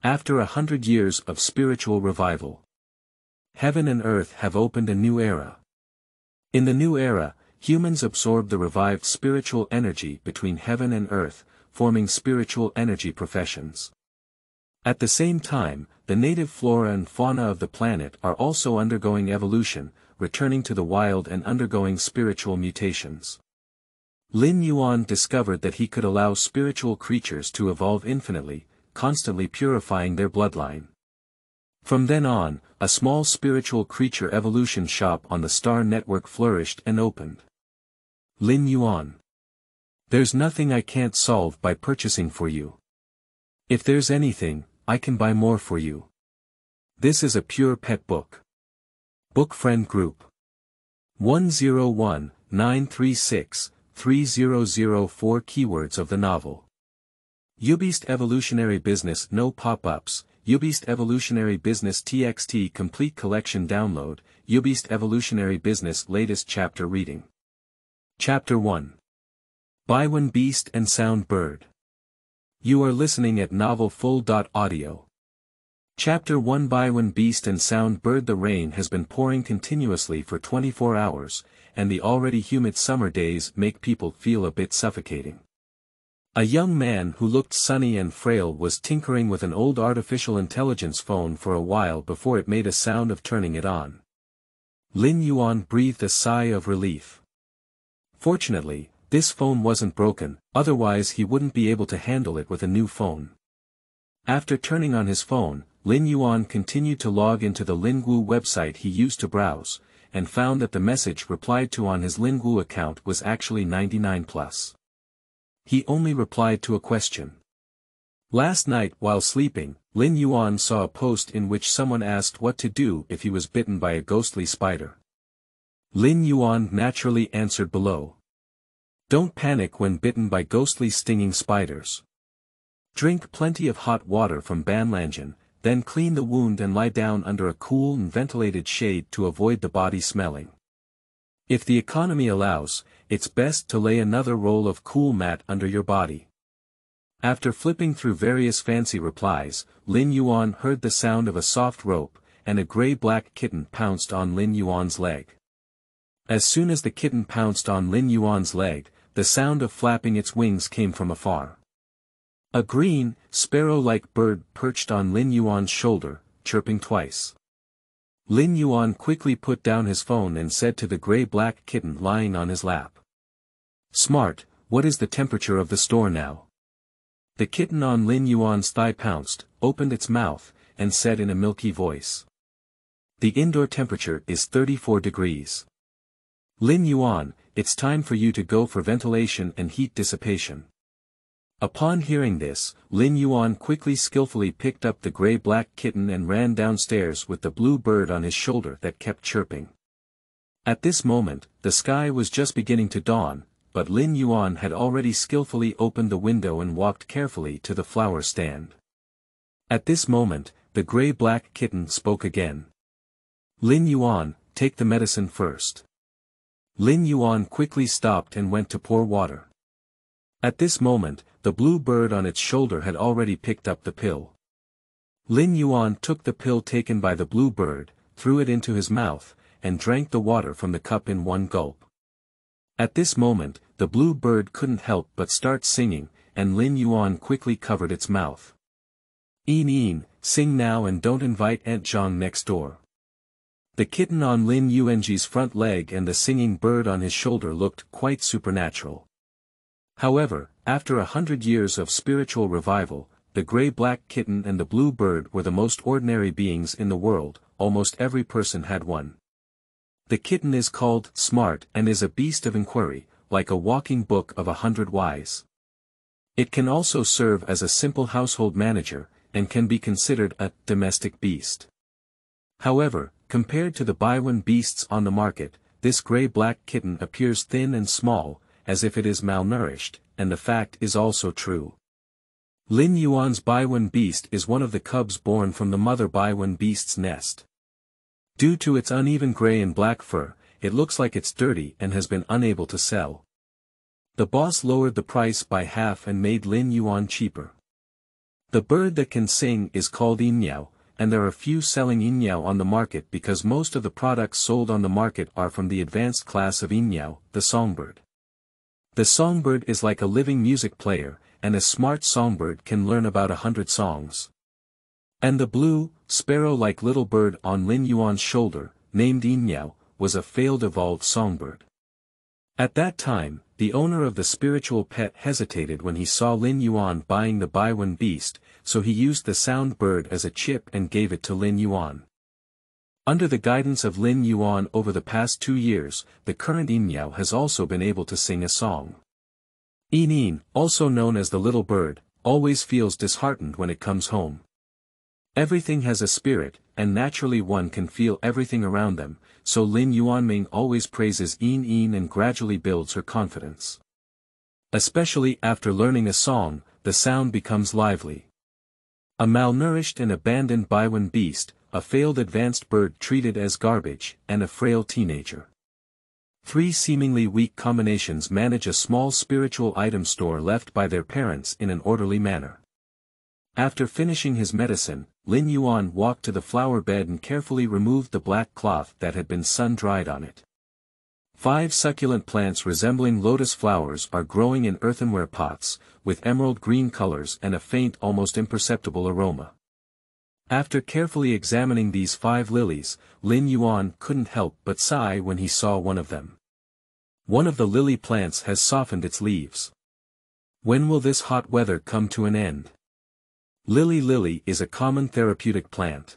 After 100 years of spiritual revival, heaven and earth have opened a new era. In the new era, humans absorb the revived spiritual energy between heaven and earth, forming spiritual energy professions. At the same time, the native flora and fauna of the planet are also undergoing evolution, returning to the wild and undergoing spiritual mutations. Lin Yuan discovered that he could allow spiritual creatures to evolve infinitely, constantly purifying their bloodline. From then on, a small spiritual creature evolution shop on the Star Network flourished and opened. Lin Yuan. There's nothing I can't solve by purchasing for you. If there's anything, I can buy more for you. This is a pure pet book. Book Friend Group 101-936-3004 Keywords of the novel. Ubist Evolutionary Business No Pop-ups, Ubist Evolutionary Business TXT Complete Collection Download, Ubist Evolutionary Business Latest Chapter Reading. Chapter 1. Baiwen Beast and Sound Bird. You are listening at novelfull.audio. Chapter 1 Baiwen Beast and Sound Bird. The rain has been pouring continuously for 24 hours, and the already humid summer days make people feel a bit suffocating. A young man who looked sunny and frail was tinkering with an old artificial intelligence phone for a while before it made a sound of turning it on. Lin Yuan breathed a sigh of relief. Fortunately, this phone wasn't broken, otherwise he wouldn't be able to handle it with a new phone. After turning on his phone, Lin Yuan continued to log into the Lingwu website he used to browse, and found that the message replied to on his Lingwu account was actually 99+. He only replied to a question. Last night while sleeping, Lin Yuan saw a post in which someone asked what to do if he was bitten by a ghostly spider. Lin Yuan naturally answered below. Don't panic when bitten by ghostly stinging spiders. Drink plenty of hot water from Banlangen, then clean the wound and lie down under a cool and ventilated shade to avoid the body smelling. If the economy allows, it's best to lay another roll of cool mat under your body. After flipping through various fancy replies, Lin Yuan heard the sound of a soft rope, and a gray-black kitten pounced on Lin Yuan's leg. As soon as the kitten pounced on Lin Yuan's leg, the sound of flapping its wings came from afar. A green, sparrow-like bird perched on Lin Yuan's shoulder, chirping twice. Lin Yuan quickly put down his phone and said to the gray-black kitten lying on his lap. Smart, what is the temperature of the store now? The kitten on Lin Yuan's thigh pounced, opened its mouth, and said in a milky voice. The indoor temperature is 34 degrees. Lin Yuan, it's time for you to go for ventilation and heat dissipation. Upon hearing this, Lin Yuan quickly skillfully picked up the gray-black kitten and ran downstairs with the blue bird on his shoulder that kept chirping. At this moment, the sky was just beginning to dawn, but Lin Yuan had already skillfully opened the window and walked carefully to the flower stand. At this moment, the gray-black kitten spoke again. Lin Yuan, take the medicine first. Lin Yuan quickly stopped and went to pour water. At this moment, the blue bird on its shoulder had already picked up the pill. Lin Yuan took the pill taken by the blue bird, threw it into his mouth, and drank the water from the cup in one gulp. At this moment, the blue bird couldn't help but start singing, and Lin Yuan quickly covered its mouth. Een, sing now and don't invite Aunt Zhang next door. The kitten on Lin Yuan's front leg and the singing bird on his shoulder looked quite supernatural. However, after 100 years of spiritual revival, the gray-black kitten and the blue bird were the most ordinary beings in the world. Almost every person had one. The kitten is called smart and is a beast of inquiry, like a walking book of 100 whys. It can also serve as a simple household manager, and can be considered a domestic beast. However, compared to the Baiwen beasts on the market, this gray-black kitten appears thin and small, as if it is malnourished, and the fact is also true. Lin Yuan's Baiwen beast is one of the cubs born from the mother Baiwen beast's nest. Due to its uneven gray and black fur, it looks like it's dirty and has been unable to sell. The boss lowered the price by half and made Lin Yuan cheaper. The bird that can sing is called Yinyao, and there are few selling Yinyao on the market because most of the products sold on the market are from the advanced class of Yinyao, the songbird. The songbird is like a living music player, and a smart songbird can learn about 100 songs. And the blue, sparrow-like little bird on Lin Yuan's shoulder, named Yinyao, was a failed evolved songbird. At that time, the owner of the spiritual pet hesitated when he saw Lin Yuan buying the Baiwen beast, so he used the sound bird as a chip and gave it to Lin Yuan. Under the guidance of Lin Yuan over the past 2 years, the current Yinyao has also been able to sing a song. Yin, also known as the little bird, always feels disheartened when it comes home. Everything has a spirit, and naturally one can feel everything around them, so Lin Yuanming always praises Yin and gradually builds her confidence. Especially after learning a song, the sound becomes lively. A malnourished and abandoned Baiwen beast, a failed advanced bird treated as garbage, and a frail teenager. 3 seemingly weak combinations manage a small spiritual item store left by their parents in an orderly manner. After finishing his medicine, Lin Yuan walked to the flower bed and carefully removed the black cloth that had been sun-dried on it. 5 succulent plants resembling lotus flowers are growing in earthenware pots, with emerald green colors and a faint almost imperceptible aroma. After carefully examining these 5 lilies, Lin Yuan couldn't help but sigh when he saw one of them. One of the lily plants has softened its leaves. When will this hot weather come to an end? Lily is a common therapeutic plant.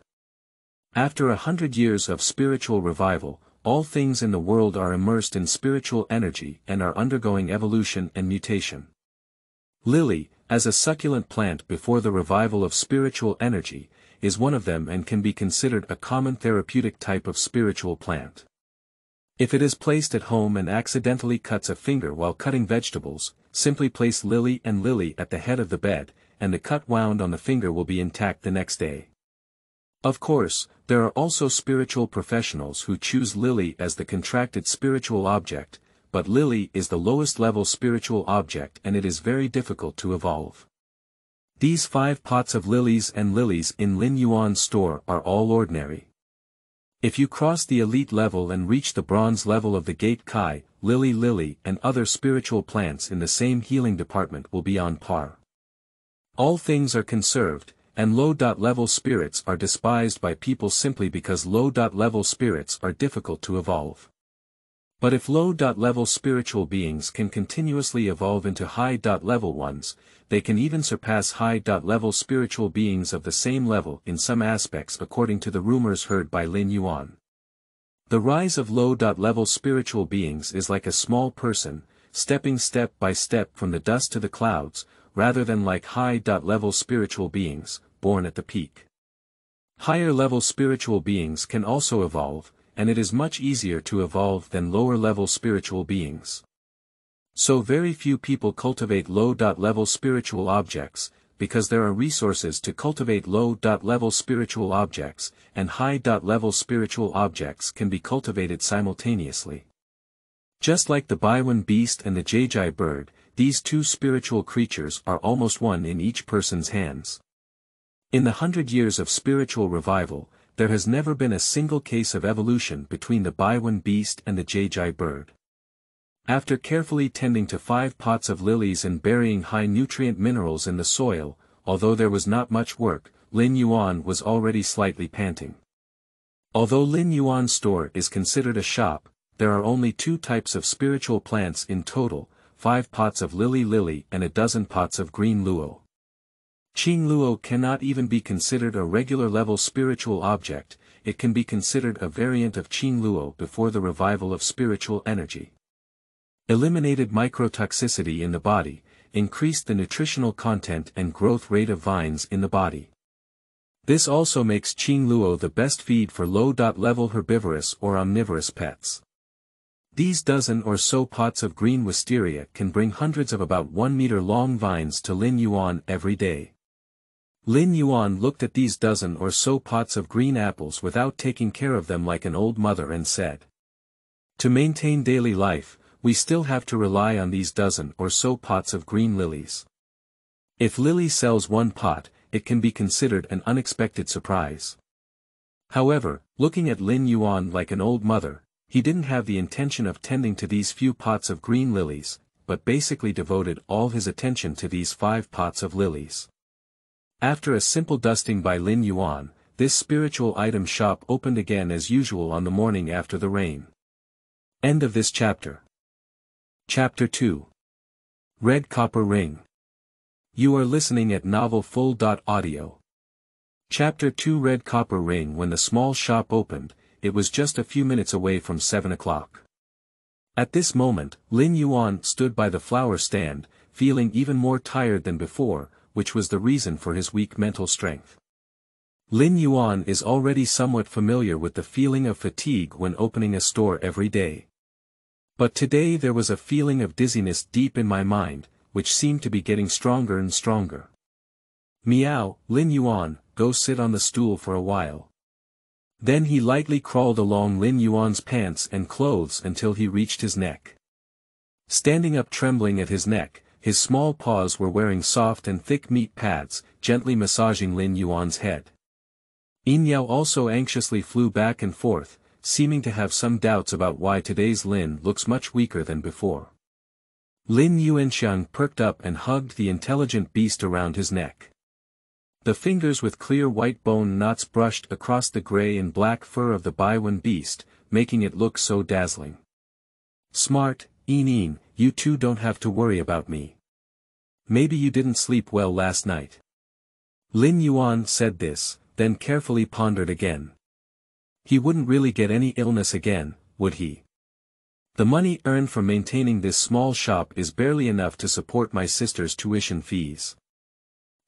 After 100 years of spiritual revival, all things in the world are immersed in spiritual energy and are undergoing evolution and mutation. Lily, as a succulent plant before the revival of spiritual energy, is one of them and can be considered a common therapeutic type of spiritual plant. If it is placed at home and accidentally cuts a finger while cutting vegetables, simply place lily at the head of the bed, and the cut wound on the finger will be intact the next day. Of course, there are also spiritual professionals who choose lily as the contracted spiritual object, but lily is the lowest level spiritual object and it is very difficult to evolve. These 5 pots of lilies in Lin Yuan's store are all ordinary. If you cross the elite level and reach the bronze level of the gate Kai, lily and other spiritual plants in the same healing department will be on par. All things are conserved, and low-level spirits are despised by people simply because low-level spirits are difficult to evolve. But if low-level spiritual beings can continuously evolve into high-level ones, they can even surpass high-level spiritual beings of the same level in some aspects according to the rumors heard by Lin Yuan. The rise of low-level spiritual beings is like a small person, stepping step by step from the dust to the clouds, rather than like high-level spiritual beings, born at the peak. Higher-level spiritual beings can also evolve, and it is much easier to evolve than lower-level spiritual beings. So very few people cultivate low-level spiritual objects, because there are resources to cultivate low-level spiritual objects, and high-level spiritual objects can be cultivated simultaneously. Just like the Baiwen beast and the Jejai bird, these 2 spiritual creatures are almost one in each person's hands. In the 100 years of spiritual revival, there has never been a single case of evolution between the Baiwen beast and the Jejai bird. After carefully tending to 5 pots of lilies and burying high nutrient minerals in the soil, although there was not much work, Lin Yuan was already slightly panting. Although Lin Yuan's store is considered a shop, there are only 2 types of spiritual plants in total, 5 pots of lily and a dozen pots of green luo. Qing luo cannot even be considered a regular level spiritual object, it can be considered a variant of Qing luo before the revival of spiritual energy. Eliminated microtoxicity in the body, increased the nutritional content and growth rate of vines in the body. This also makes Qing luo the best feed for low-level herbivorous or omnivorous pets. These dozen or so pots of green wisteria can bring hundreds of about 1 meter long vines to Lin Yuan every day. Lin Yuan looked at these dozen or so pots of green apples without taking care of them like an old mother and said, "To maintain daily life, we still have to rely on these dozen or so pots of green lilies. If Lily sells 1 pot, it can be considered an unexpected surprise. However, looking at Lin Yuan like an old mother, he didn't have the intention of tending to these few pots of green lilies, but basically devoted all his attention to these 5 pots of lilies. After a simple dusting by Lin Yuan, this spiritual item shop opened again as usual on the morning after the rain. End of this chapter. Chapter 2. Red Copper Ring. You are listening at novelfull.audio. Chapter 2. Red Copper Ring. When the small shop opened, it was just a few minutes away from 7 o'clock. At this moment, Lin Yuan stood by the flower stand, feeling even more tired than before, which was the reason for his weak mental strength. Lin Yuan is already somewhat familiar with the feeling of fatigue when opening a store every day. But today there was a feeling of dizziness deep in my mind, which seemed to be getting stronger and stronger. Meow, Lin Yuan, go sit on the stool for a while. Then he lightly crawled along Lin Yuan's pants and clothes until he reached his neck. Standing up trembling at his neck, his small paws were wearing soft and thick meat pads, gently massaging Lin Yuan's head. Yin Yao also anxiously flew back and forth, seeming to have some doubts about why today's Lin looks much weaker than before. Lin Yuanxiang perked up and hugged the intelligent beast around his neck. The fingers with clear white bone knots brushed across the gray and black fur of the Baiwen beast, making it look so dazzling. Smart, Yin, you two don't have to worry about me. Maybe you didn't sleep well last night. Lin Yuan said this, then carefully pondered again. He wouldn't really get any illness again, would he? The money earned from maintaining this small shop is barely enough to support my sister's tuition fees.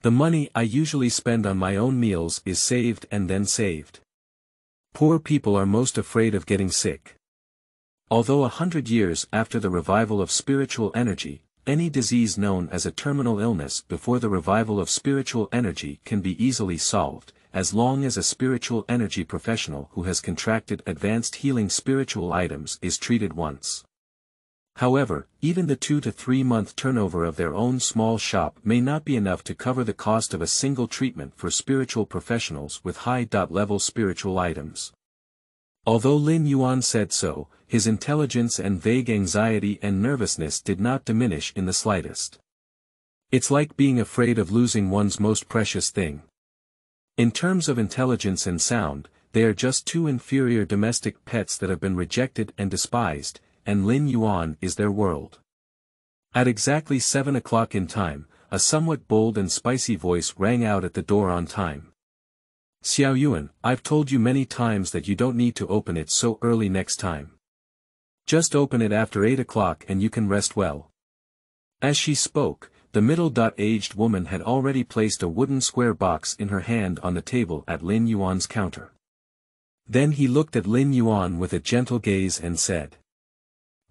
The money I usually spend on my own meals is saved and then saved. Poor people are most afraid of getting sick. Although 100 years after the revival of spiritual energy, any disease known as a terminal illness before the revival of spiritual energy can be easily solved, as long as a spiritual energy professional who has contracted advanced healing spiritual items is treated once. However, even the 2 to 3 month turnover of their own small shop may not be enough to cover the cost of a single treatment for spiritual professionals with high-level spiritual items. Although Lin Yuan said so, his intelligence and vague anxiety and nervousness did not diminish in the slightest. It's like being afraid of losing one's most precious thing. In terms of intelligence and sound, they are just 2 inferior domestic pets that have been rejected and despised, and Lin Yuan is their world. At exactly 7 o'clock in time, a somewhat bold and spicy voice rang out at the door on time. Xiao Yuan, I've told you many times that you don't need to open it so early next time. Just open it after 8 o'clock and you can rest well. As she spoke, the middle-aged woman had already placed a wooden square box in her hand on the table at Lin Yuan's counter. Then he looked at Lin Yuan with a gentle gaze and said.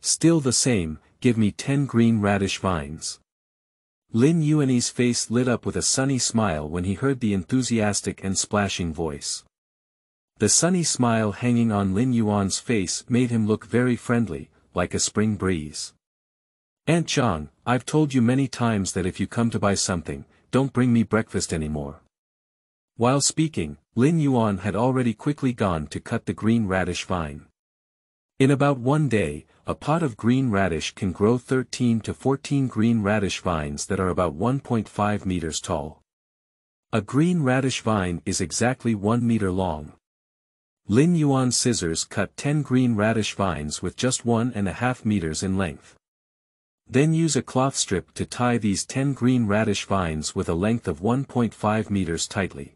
Still the same, give me 10 green radish vines. Lin Yuan's face lit up with a sunny smile when he heard the enthusiastic and splashing voice. The sunny smile hanging on Lin Yuan's face made him look very friendly, like a spring breeze. Aunt Zhang, I've told you many times that if you come to buy something, don't bring me breakfast anymore. While speaking, Lin Yuan had already quickly gone to cut the green radish vine. In about 1 day, a pot of green radish can grow 13 to 14 green radish vines that are about 1.5 meters tall. A green radish vine is exactly 1 meter long. Lin Yuan's scissors cut 10 green radish vines with just 1.5 meters in length. Then use a cloth strip to tie these 10 green radish vines with a length of 1.5 meters tightly.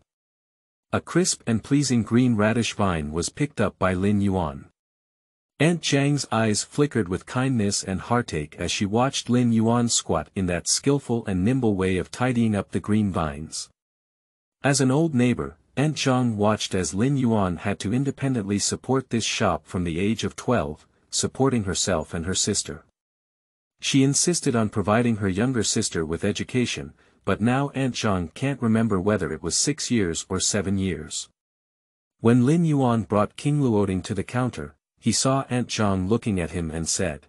A crisp and pleasing green radish vine was picked up by Lin Yuan. Aunt Zhang's eyes flickered with kindness and heartache as she watched Lin Yuan squat in that skillful and nimble way of tidying up the green vines. As an old neighbor, Aunt Zhang watched as Lin Yuan had to independently support this shop from the age of 12, supporting herself and her sister. She insisted on providing her younger sister with education, but now Aunt Zhang can't remember whether it was 6 years or 7 years. When Lin Yuan brought King Luoding to the counter, he saw Aunt Zhang looking at him and said,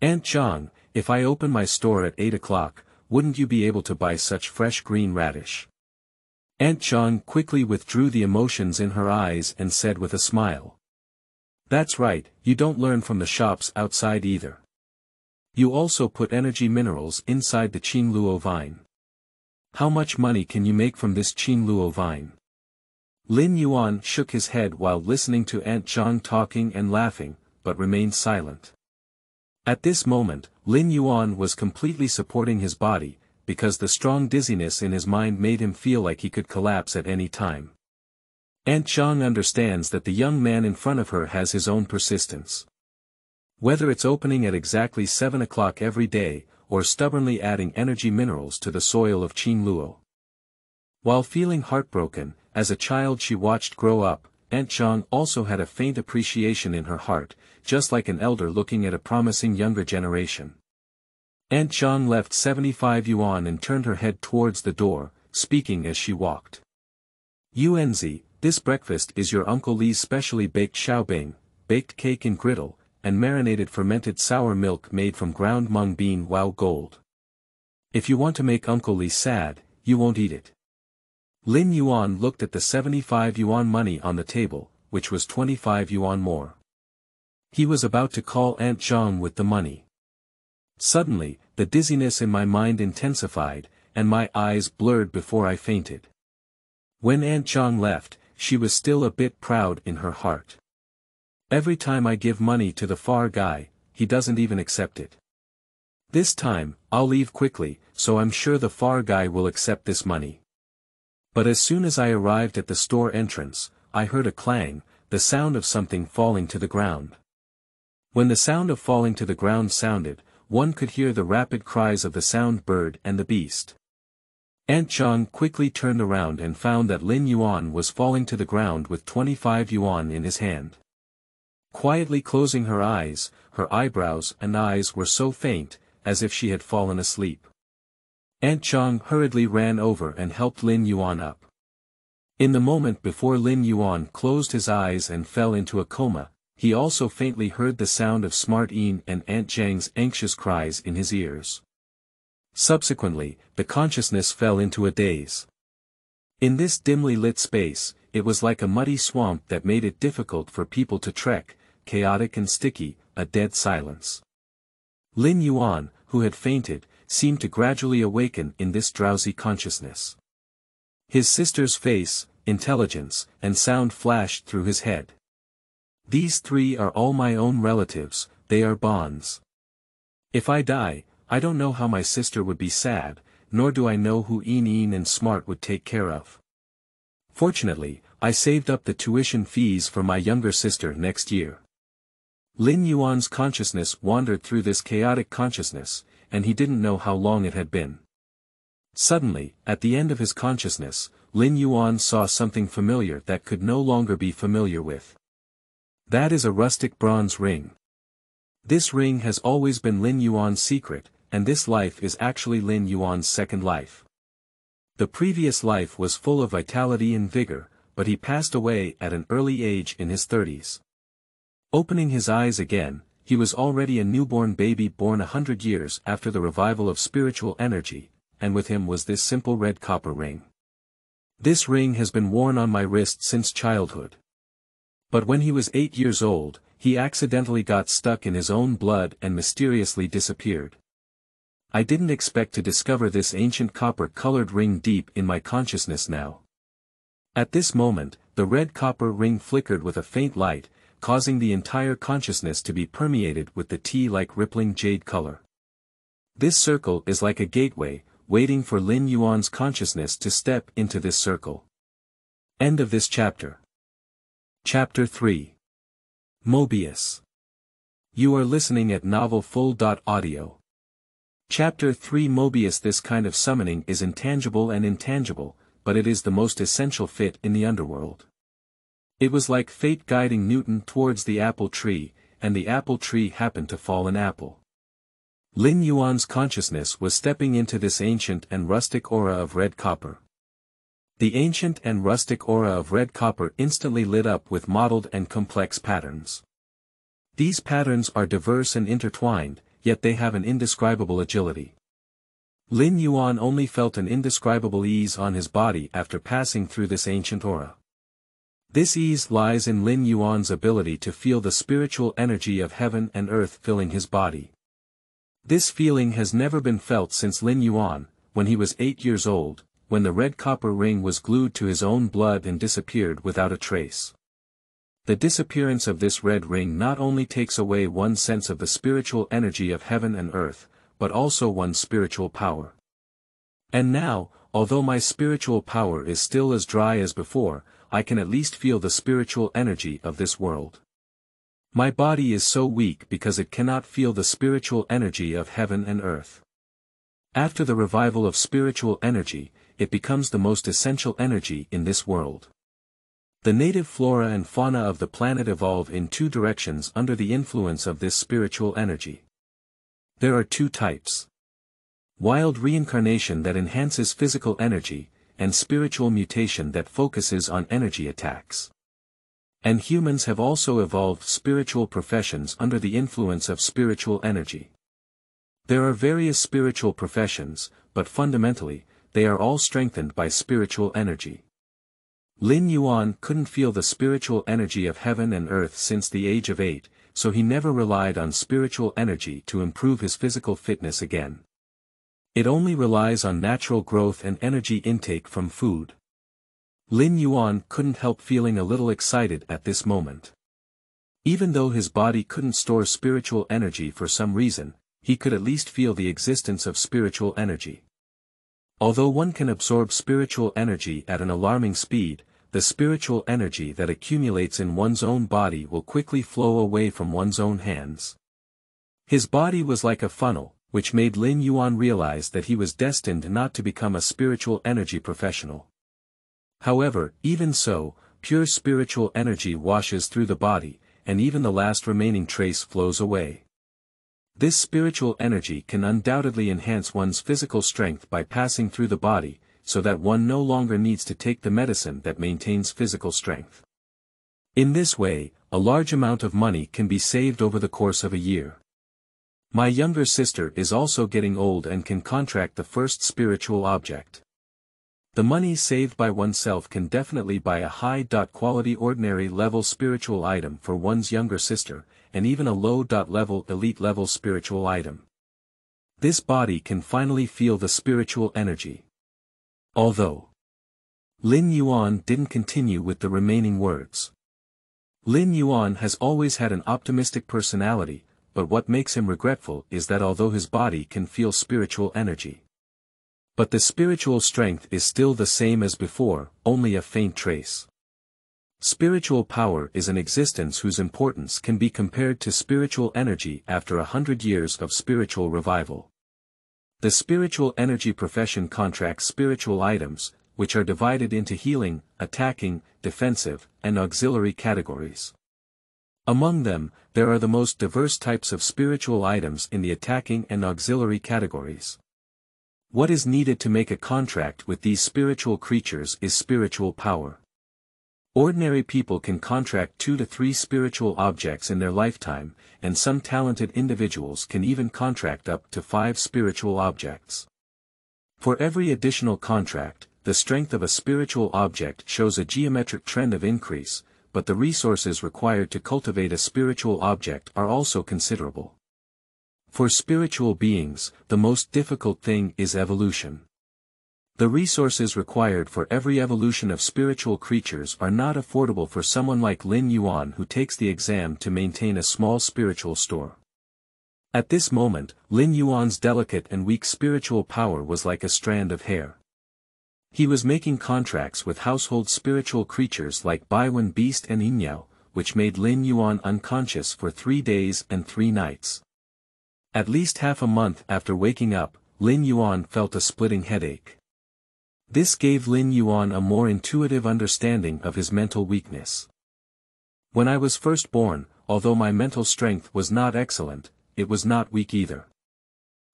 Aunt Zhang, if I open my store at 8 o'clock, wouldn't you be able to buy such fresh green radish? Aunt Zhang quickly withdrew the emotions in her eyes and said with a smile. That's right, you don't learn from the shops outside either. You also put energy minerals inside the Qingluo vine. How much money can you make from this Qingluo vine? Lin Yuan shook his head while listening to Aunt Zhang talking and laughing, but remained silent. At this moment, Lin Yuan was completely supporting his body, because the strong dizziness in his mind made him feel like he could collapse at any time. Aunt Zhang understands that the young man in front of her has his own persistence. Whether it's opening at exactly 7 o'clock every day, or stubbornly adding energy minerals to the soil of Qingluo. While feeling heartbroken, as a child she watched grow up, Aunt Zhang also had a faint appreciation in her heart, just like an elder looking at a promising younger generation. Aunt Zhang left 75 yuan and turned her head towards the door, speaking as she walked. Yuanzi, this breakfast is your Uncle Li's specially baked xiaobing, baked cake in griddle, and marinated fermented sour milk made from ground mung bean wow gold. If you want to make Uncle Li sad, you won't eat it. Lin Yuan looked at the 75 yuan money on the table, which was 25 yuan more. He was about to call Aunt Zhang with the money. Suddenly, the dizziness in my mind intensified, and my eyes blurred before I fainted. When Aunt Zhang left, she was still a bit proud in her heart. Every time I give money to the far guy, he doesn't even accept it. This time, I'll leave quickly, so I'm sure the far guy will accept this money. But as soon as I arrived at the store entrance, I heard a clang, the sound of something falling to the ground. When the sound of falling to the ground sounded, one could hear the rapid cries of the sound bird and the beast. Aunt Zhang quickly turned around and found that Lin Yuan was falling to the ground with 25 yuan in his hand. Quietly closing her eyes, her eyebrows and eyes were so faint, as if she had fallen asleep. Aunt Zhang hurriedly ran over and helped Lin Yuan up. In the moment before Lin Yuan closed his eyes and fell into a coma, he also faintly heard the sound of Smart Yin and Aunt Zhang's anxious cries in his ears. Subsequently, the consciousness fell into a daze. In this dimly lit space, it was like a muddy swamp that made it difficult for people to trek, chaotic and sticky, a dead silence. Lin Yuan, who had fainted, seemed to gradually awaken in this drowsy consciousness. His sister's face, intelligence, and sound flashed through his head. These three are all my own relatives, they are bonds. If I die, I don't know how my sister would be sad, nor do I know who Yin and Smart would take care of. Fortunately, I saved up the tuition fees for my younger sister next year. Lin Yuan's consciousness wandered through this chaotic consciousness, and he didn't know how long it had been. Suddenly, at the end of his consciousness, Lin Yuan saw something familiar that could no longer be familiar with. That is a rustic bronze ring. This ring has always been Lin Yuan's secret, and this life is actually Lin Yuan's second life. The previous life was full of vitality and vigor, but he passed away at an early age in his 30s. Opening his eyes again, he was already a newborn baby born 100 years after the revival of spiritual energy, and with him was this simple red copper ring. This ring has been worn on my wrist since childhood. But when he was 8 years old, he accidentally got stuck in his own blood and mysteriously disappeared. I didn't expect to discover this ancient copper-colored ring deep in my consciousness now. At this moment, the red copper ring flickered with a faint light, causing the entire consciousness to be permeated with the tea-like rippling jade color. This circle is like a gateway, waiting for Lin Yuan's consciousness to step into this circle. End of this chapter. Chapter 3. Mobius. You are listening at novelfull.audio. Chapter 3 Mobius. This kind of summoning is intangible and intangible, but it is the most essential fit in the underworld. It was like fate guiding Newton towards the apple tree, and the apple tree happened to fall an apple. Lin Yuan's consciousness was stepping into this ancient and rustic aura of red copper. The ancient and rustic aura of red copper instantly lit up with mottled and complex patterns. These patterns are diverse and intertwined, yet they have an indescribable agility. Lin Yuan only felt an indescribable ease on his body after passing through this ancient aura. This ease lies in Lin Yuan's ability to feel the spiritual energy of heaven and earth filling his body. This feeling has never been felt since Lin Yuan, when he was 8 years old, when the red copper ring was glued to his own blood and disappeared without a trace. The disappearance of this red ring not only takes away one's sense of the spiritual energy of heaven and earth, but also one's spiritual power. And now, although my spiritual power is still as dry as before, I can at least feel the spiritual energy of this world. My body is so weak because it cannot feel the spiritual energy of heaven and earth. After the revival of spiritual energy, it becomes the most essential energy in this world. The native flora and fauna of the planet evolve in two directions under the influence of this spiritual energy. There are two types: wild reincarnation that enhances physical energy, and spiritual mutation that focuses on energy attacks. And humans have also evolved spiritual professions under the influence of spiritual energy. There are various spiritual professions, but fundamentally, they are all strengthened by spiritual energy. Lin Yuan couldn't feel the spiritual energy of heaven and earth since the age of 8, so he never relied on spiritual energy to improve his physical fitness again. It only relies on natural growth and energy intake from food. Lin Yuan couldn't help feeling a little excited at this moment. Even though his body couldn't store spiritual energy for some reason, he could at least feel the existence of spiritual energy. Although one can absorb spiritual energy at an alarming speed, the spiritual energy that accumulates in one's own body will quickly flow away from one's own hands. His body was like a funnel, which made Lin Yuan realize that he was destined not to become a spiritual energy professional. However, even so, pure spiritual energy washes through the body, and even the last remaining trace flows away. This spiritual energy can undoubtedly enhance one's physical strength by passing through the body, so that one no longer needs to take the medicine that maintains physical strength. In this way, a large amount of money can be saved over the course of a year. My younger sister is also getting old and can contract the first spiritual object. The money saved by oneself can definitely buy a high-quality ordinary level spiritual item for one's younger sister, and even a low-level elite level spiritual item. This body can finally feel the spiritual energy. Although Lin Yuan didn't continue with the remaining words. Lin Yuan has always had an optimistic personality, but what makes him regretful is that although his body can feel spiritual energy, but the spiritual strength is still the same as before, only a faint trace. Spiritual power is an existence whose importance can be compared to spiritual energy after 100 years of spiritual revival. The spiritual energy profession contracts spiritual items, which are divided into healing, attacking, defensive, and auxiliary categories. Among them, there are the most diverse types of spiritual items in the attacking and auxiliary categories. What is needed to make a contract with these spiritual creatures is spiritual power. Ordinary people can contract 2 to 3 spiritual objects in their lifetime, and some talented individuals can even contract up to 5 spiritual objects. For every additional contract, the strength of a spiritual object shows a geometric trend of increase, but the resources required to cultivate a spiritual object are also considerable. For spiritual beings, the most difficult thing is evolution. The resources required for every evolution of spiritual creatures are not affordable for someone like Lin Yuan who takes the exam to maintain a small spiritual store. At this moment, Lin Yuan's delicate and weak spiritual power was like a strand of hair. He was making contracts with household spiritual creatures like Baiwen beast and Yinyao, which made Lin Yuan unconscious for 3 days and 3 nights. At least half a month after waking up, Lin Yuan felt a splitting headache. This gave Lin Yuan a more intuitive understanding of his mental weakness. When I was first born, although my mental strength was not excellent, it was not weak either.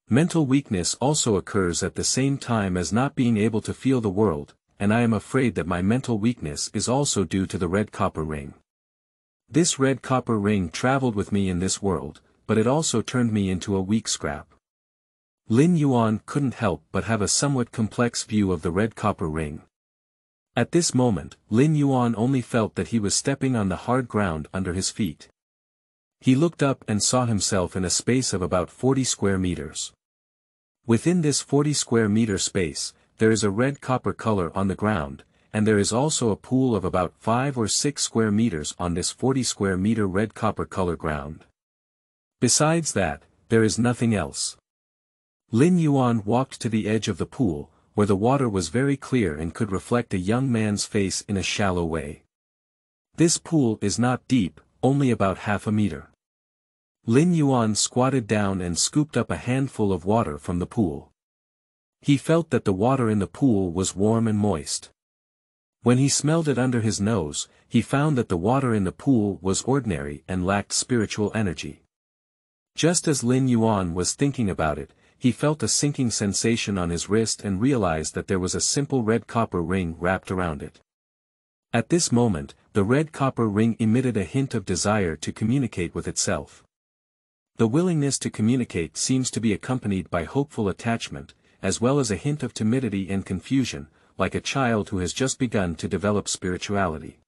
Mental weakness also occurs at the same time as not being able to feel the world, and I am afraid that my mental weakness is also due to the red copper ring. This red copper ring traveled with me in this world, but it also turned me into a weak scrap. Lin Yuan couldn't help but have a somewhat complex view of the red copper ring. At this moment, Lin Yuan only felt that he was stepping on the hard ground under his feet. He looked up and saw himself in a space of about 40 square meters. Within this 40 square meter space, there is a red copper color on the ground, and there is also a pool of about 5 or 6 square meters on this 40 square meter red copper color ground. Besides that, there is nothing else. Lin Yuan walked to the edge of the pool, where the water was very clear and could reflect a young man's face in a shallow way. This pool is not deep, only about half a meter. Lin Yuan squatted down and scooped up a handful of water from the pool. He felt that the water in the pool was warm and moist. When he smelled it under his nose, he found that the water in the pool was ordinary and lacked spiritual energy. Just as Lin Yuan was thinking about it, he felt a sinking sensation on his wrist and realized that there was a simple red copper ring wrapped around it. At this moment, the red copper ring emitted a hint of desire to communicate with itself. The willingness to communicate seems to be accompanied by hopeful attachment, as well as a hint of timidity and confusion, like a child who has just begun to develop spirituality.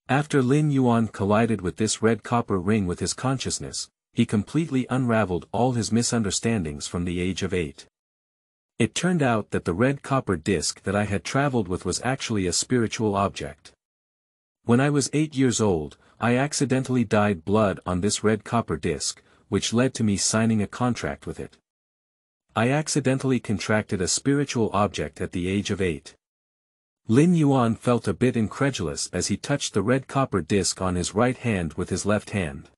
After Lin Yuan collided with this red copper ring with his consciousness, he completely unraveled all his misunderstandings from the age of 8. It turned out that the red copper disc that I had traveled with was actually a spiritual object. When I was 8 years old, I accidentally dyed blood on this red copper disc, which led to me signing a contract with it. I accidentally contracted a spiritual object at the age of 8. Lin Yuan felt a bit incredulous as he touched the red copper disc on his right hand with his left hand.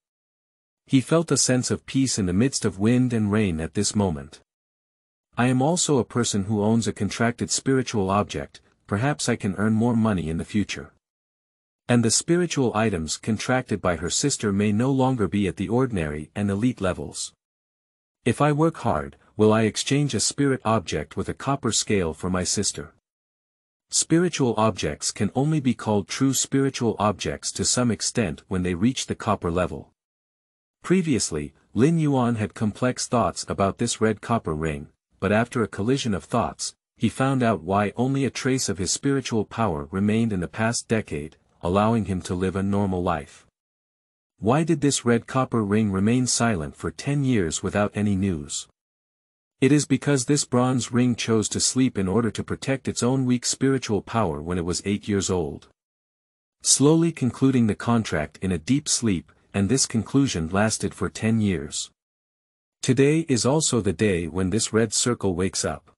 He felt a sense of peace in the midst of wind and rain at this moment. I am also a person who owns a contracted spiritual object, perhaps I can earn more money in the future. And the spiritual items contracted by her sister may no longer be at the ordinary and elite levels. If I work hard, will I exchange a spirit object with a copper scale for my sister? Spiritual objects can only be called true spiritual objects to some extent when they reach the copper level. Previously, Lin Yuan had complex thoughts about this red copper ring, but after a collision of thoughts, he found out why only a trace of his spiritual power remained in the past decade, allowing him to live a normal life. Why did this red copper ring remain silent for 10 years without any news? It is because this bronze ring chose to sleep in order to protect its own weak spiritual power when it was 8 years old. Slowly concluding the contract in a deep sleep, and this conclusion lasted for 10 years. Today is also the day when this red circle wakes up.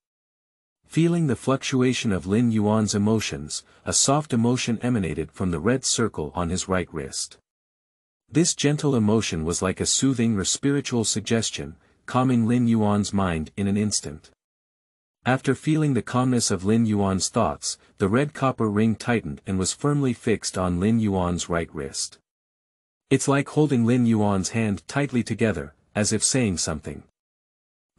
Feeling the fluctuation of Lin Yuan's emotions, a soft emotion emanated from the red circle on his right wrist. This gentle emotion was like a soothing or spiritual suggestion, calming Lin Yuan's mind in an instant. After feeling the calmness of Lin Yuan's thoughts, the red copper ring tightened and was firmly fixed on Lin Yuan's right wrist. It's like holding Lin Yuan's hand tightly together, as if saying something.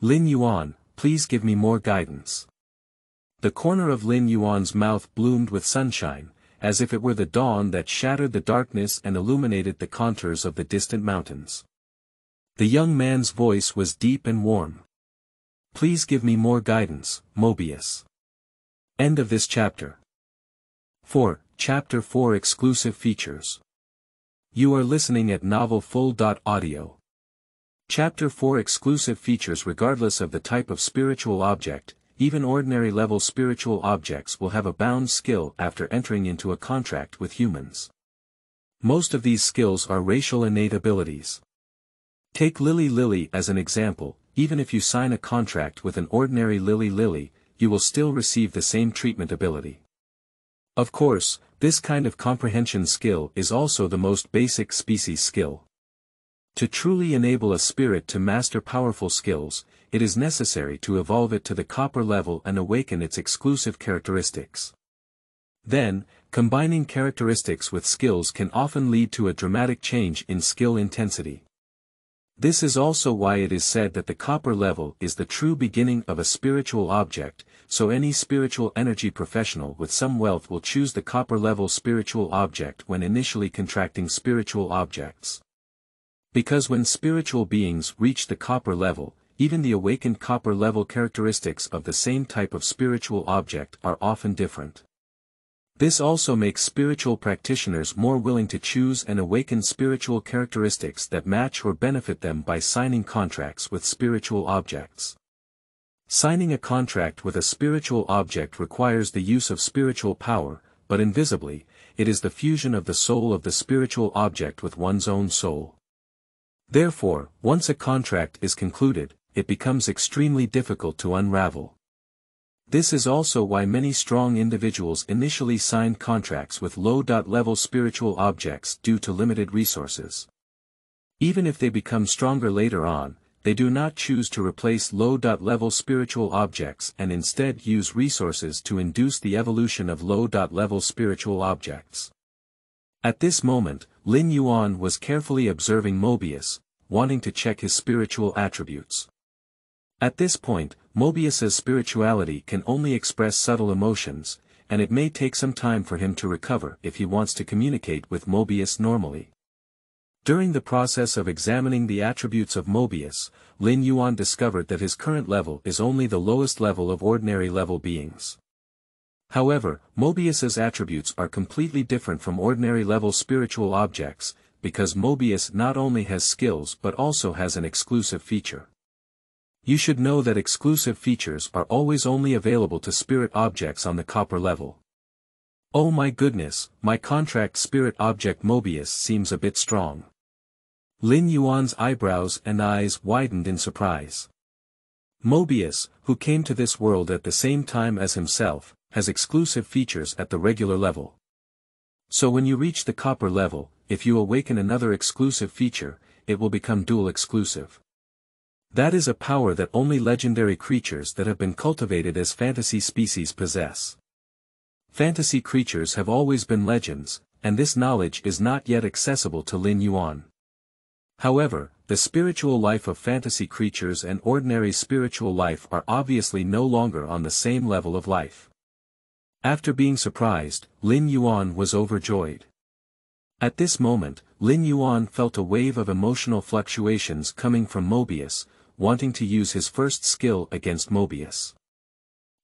Lin Yuan, please give me more guidance. The corner of Lin Yuan's mouth bloomed with sunshine, as if it were the dawn that shattered the darkness and illuminated the contours of the distant mountains. The young man's voice was deep and warm. Please give me more guidance, Mobius. End of this chapter. 4. Chapter 4 Exclusive Features. You are listening at novelfull.audio. Chapter 4 Exclusive Features. Regardless of the type of spiritual object, even ordinary level spiritual objects will have a bound skill after entering into a contract with humans. Most of these skills are racial innate abilities. Take Lily as an example. Even if you sign a contract with an ordinary Lily, you will still receive the same treatment ability. Of course, this kind of comprehension skill is also the most basic species skill. To truly enable a spirit to master powerful skills, it is necessary to evolve it to the copper level and awaken its exclusive characteristics. Then, combining characteristics with skills can often lead to a dramatic change in skill intensity. This is also why it is said that the copper level is the true beginning of a spiritual object, so any spiritual energy professional with some wealth will choose the copper level spiritual object when initially contracting spiritual objects. Because when spiritual beings reach the copper level, even the awakened copper level characteristics of the same type of spiritual object are often different. This also makes spiritual practitioners more willing to choose and awaken spiritual characteristics that match or benefit them by signing contracts with spiritual objects. Signing a contract with a spiritual object requires the use of spiritual power, but invisibly, it is the fusion of the soul of the spiritual object with one's own soul. Therefore, once a contract is concluded, it becomes extremely difficult to unravel. This is also why many strong individuals initially sign contracts with low-level spiritual objects due to limited resources. Even if they become stronger later on, they do not choose to replace low-level spiritual objects and instead use resources to induce the evolution of low-level spiritual objects. At this moment, Lin Yuan was carefully observing Mobius, wanting to check his spiritual attributes. At this point, Mobius's spirituality can only express subtle emotions, and it may take some time for him to recover if he wants to communicate with Mobius normally. During the process of examining the attributes of Mobius, Lin Yuan discovered that his current level is only the lowest level of ordinary level beings. However, Mobius's attributes are completely different from ordinary level spiritual objects, because Mobius not only has skills but also has an exclusive feature. You should know that exclusive features are always only available to spirit objects on the copper level. Oh my goodness, my contract spirit object Mobius seems a bit strong. Lin Yuan's eyebrows and eyes widened in surprise. Mobius, who came to this world at the same time as himself, has exclusive features at the regular level. So when you reach the copper level, if you awaken another exclusive feature, it will become dual exclusive. That is a power that only legendary creatures that have been cultivated as fantasy species possess. Fantasy creatures have always been legends, and this knowledge is not yet accessible to Lin Yuan. However, the spiritual life of fantasy creatures and ordinary spiritual life are obviously no longer on the same level of life. After being surprised, Lin Yuan was overjoyed. At this moment, Lin Yuan felt a wave of emotional fluctuations coming from Mobius, wanting to use his first skill against Mobius.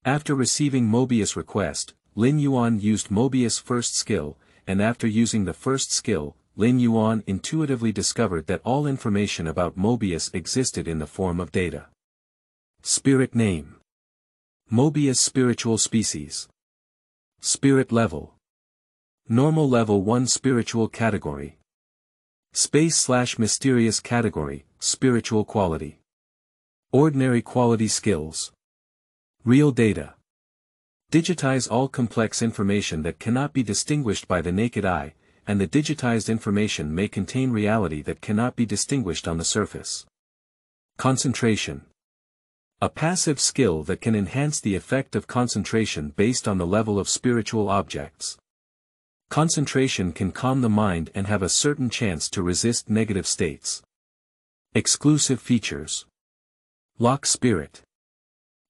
After receiving Mobius' request, Lin Yuan used Mobius' first skill, and after using the first skill, Lin Yuan intuitively discovered that all information about Mobius existed in the form of data. Spirit name. Mobius spiritual species. Spirit level. Normal level 1 spiritual category. Space/mysterious category, spiritual quality. Ordinary quality skills. Real data. Digitize all complex information that cannot be distinguished by the naked eye, and the digitized information may contain reality that cannot be distinguished on the surface. Concentration. A passive skill that can enhance the effect of concentration based on the level of spiritual objects. Concentration can calm the mind and have a certain chance to resist negative states. Exclusive features. Lock spirit.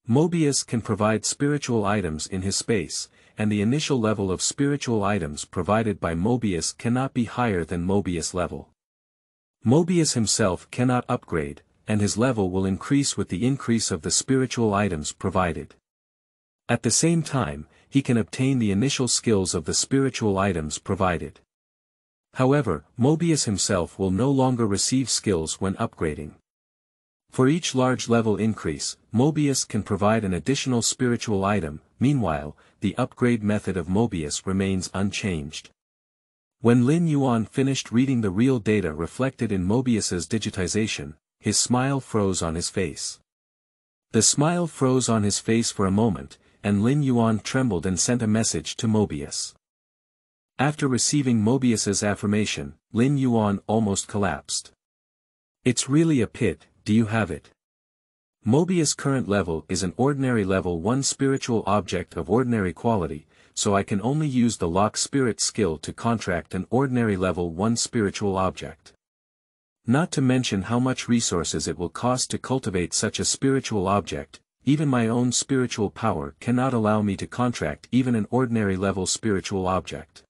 Mobius can provide spiritual items in his space, and the initial level of spiritual items provided by Mobius cannot be higher than Mobius level. Mobius himself cannot upgrade, and his level will increase with the increase of the spiritual items provided. At the same time, he can obtain the initial skills of the spiritual items provided. However, Mobius himself will no longer receive skills when upgrading. For each large level increase, Mobius can provide an additional spiritual item. Meanwhile, the upgrade method of Mobius remains unchanged. When Lin Yuan finished reading the real data reflected in Mobius's digitization, his smile froze on his face. The smile froze on his face for a moment, and Lin Yuan trembled and sent a message to Mobius. After receiving Mobius's affirmation, Lin Yuan almost collapsed. It's really a pit, do you have it? Mobius' current level is an ordinary level 1 spiritual object of ordinary quality, so I can only use the lock spirit skill to contract an ordinary level 1 spiritual object. Not to mention how much resources it will cost to cultivate such a spiritual object, even my own spiritual power cannot allow me to contract even an ordinary level spiritual object.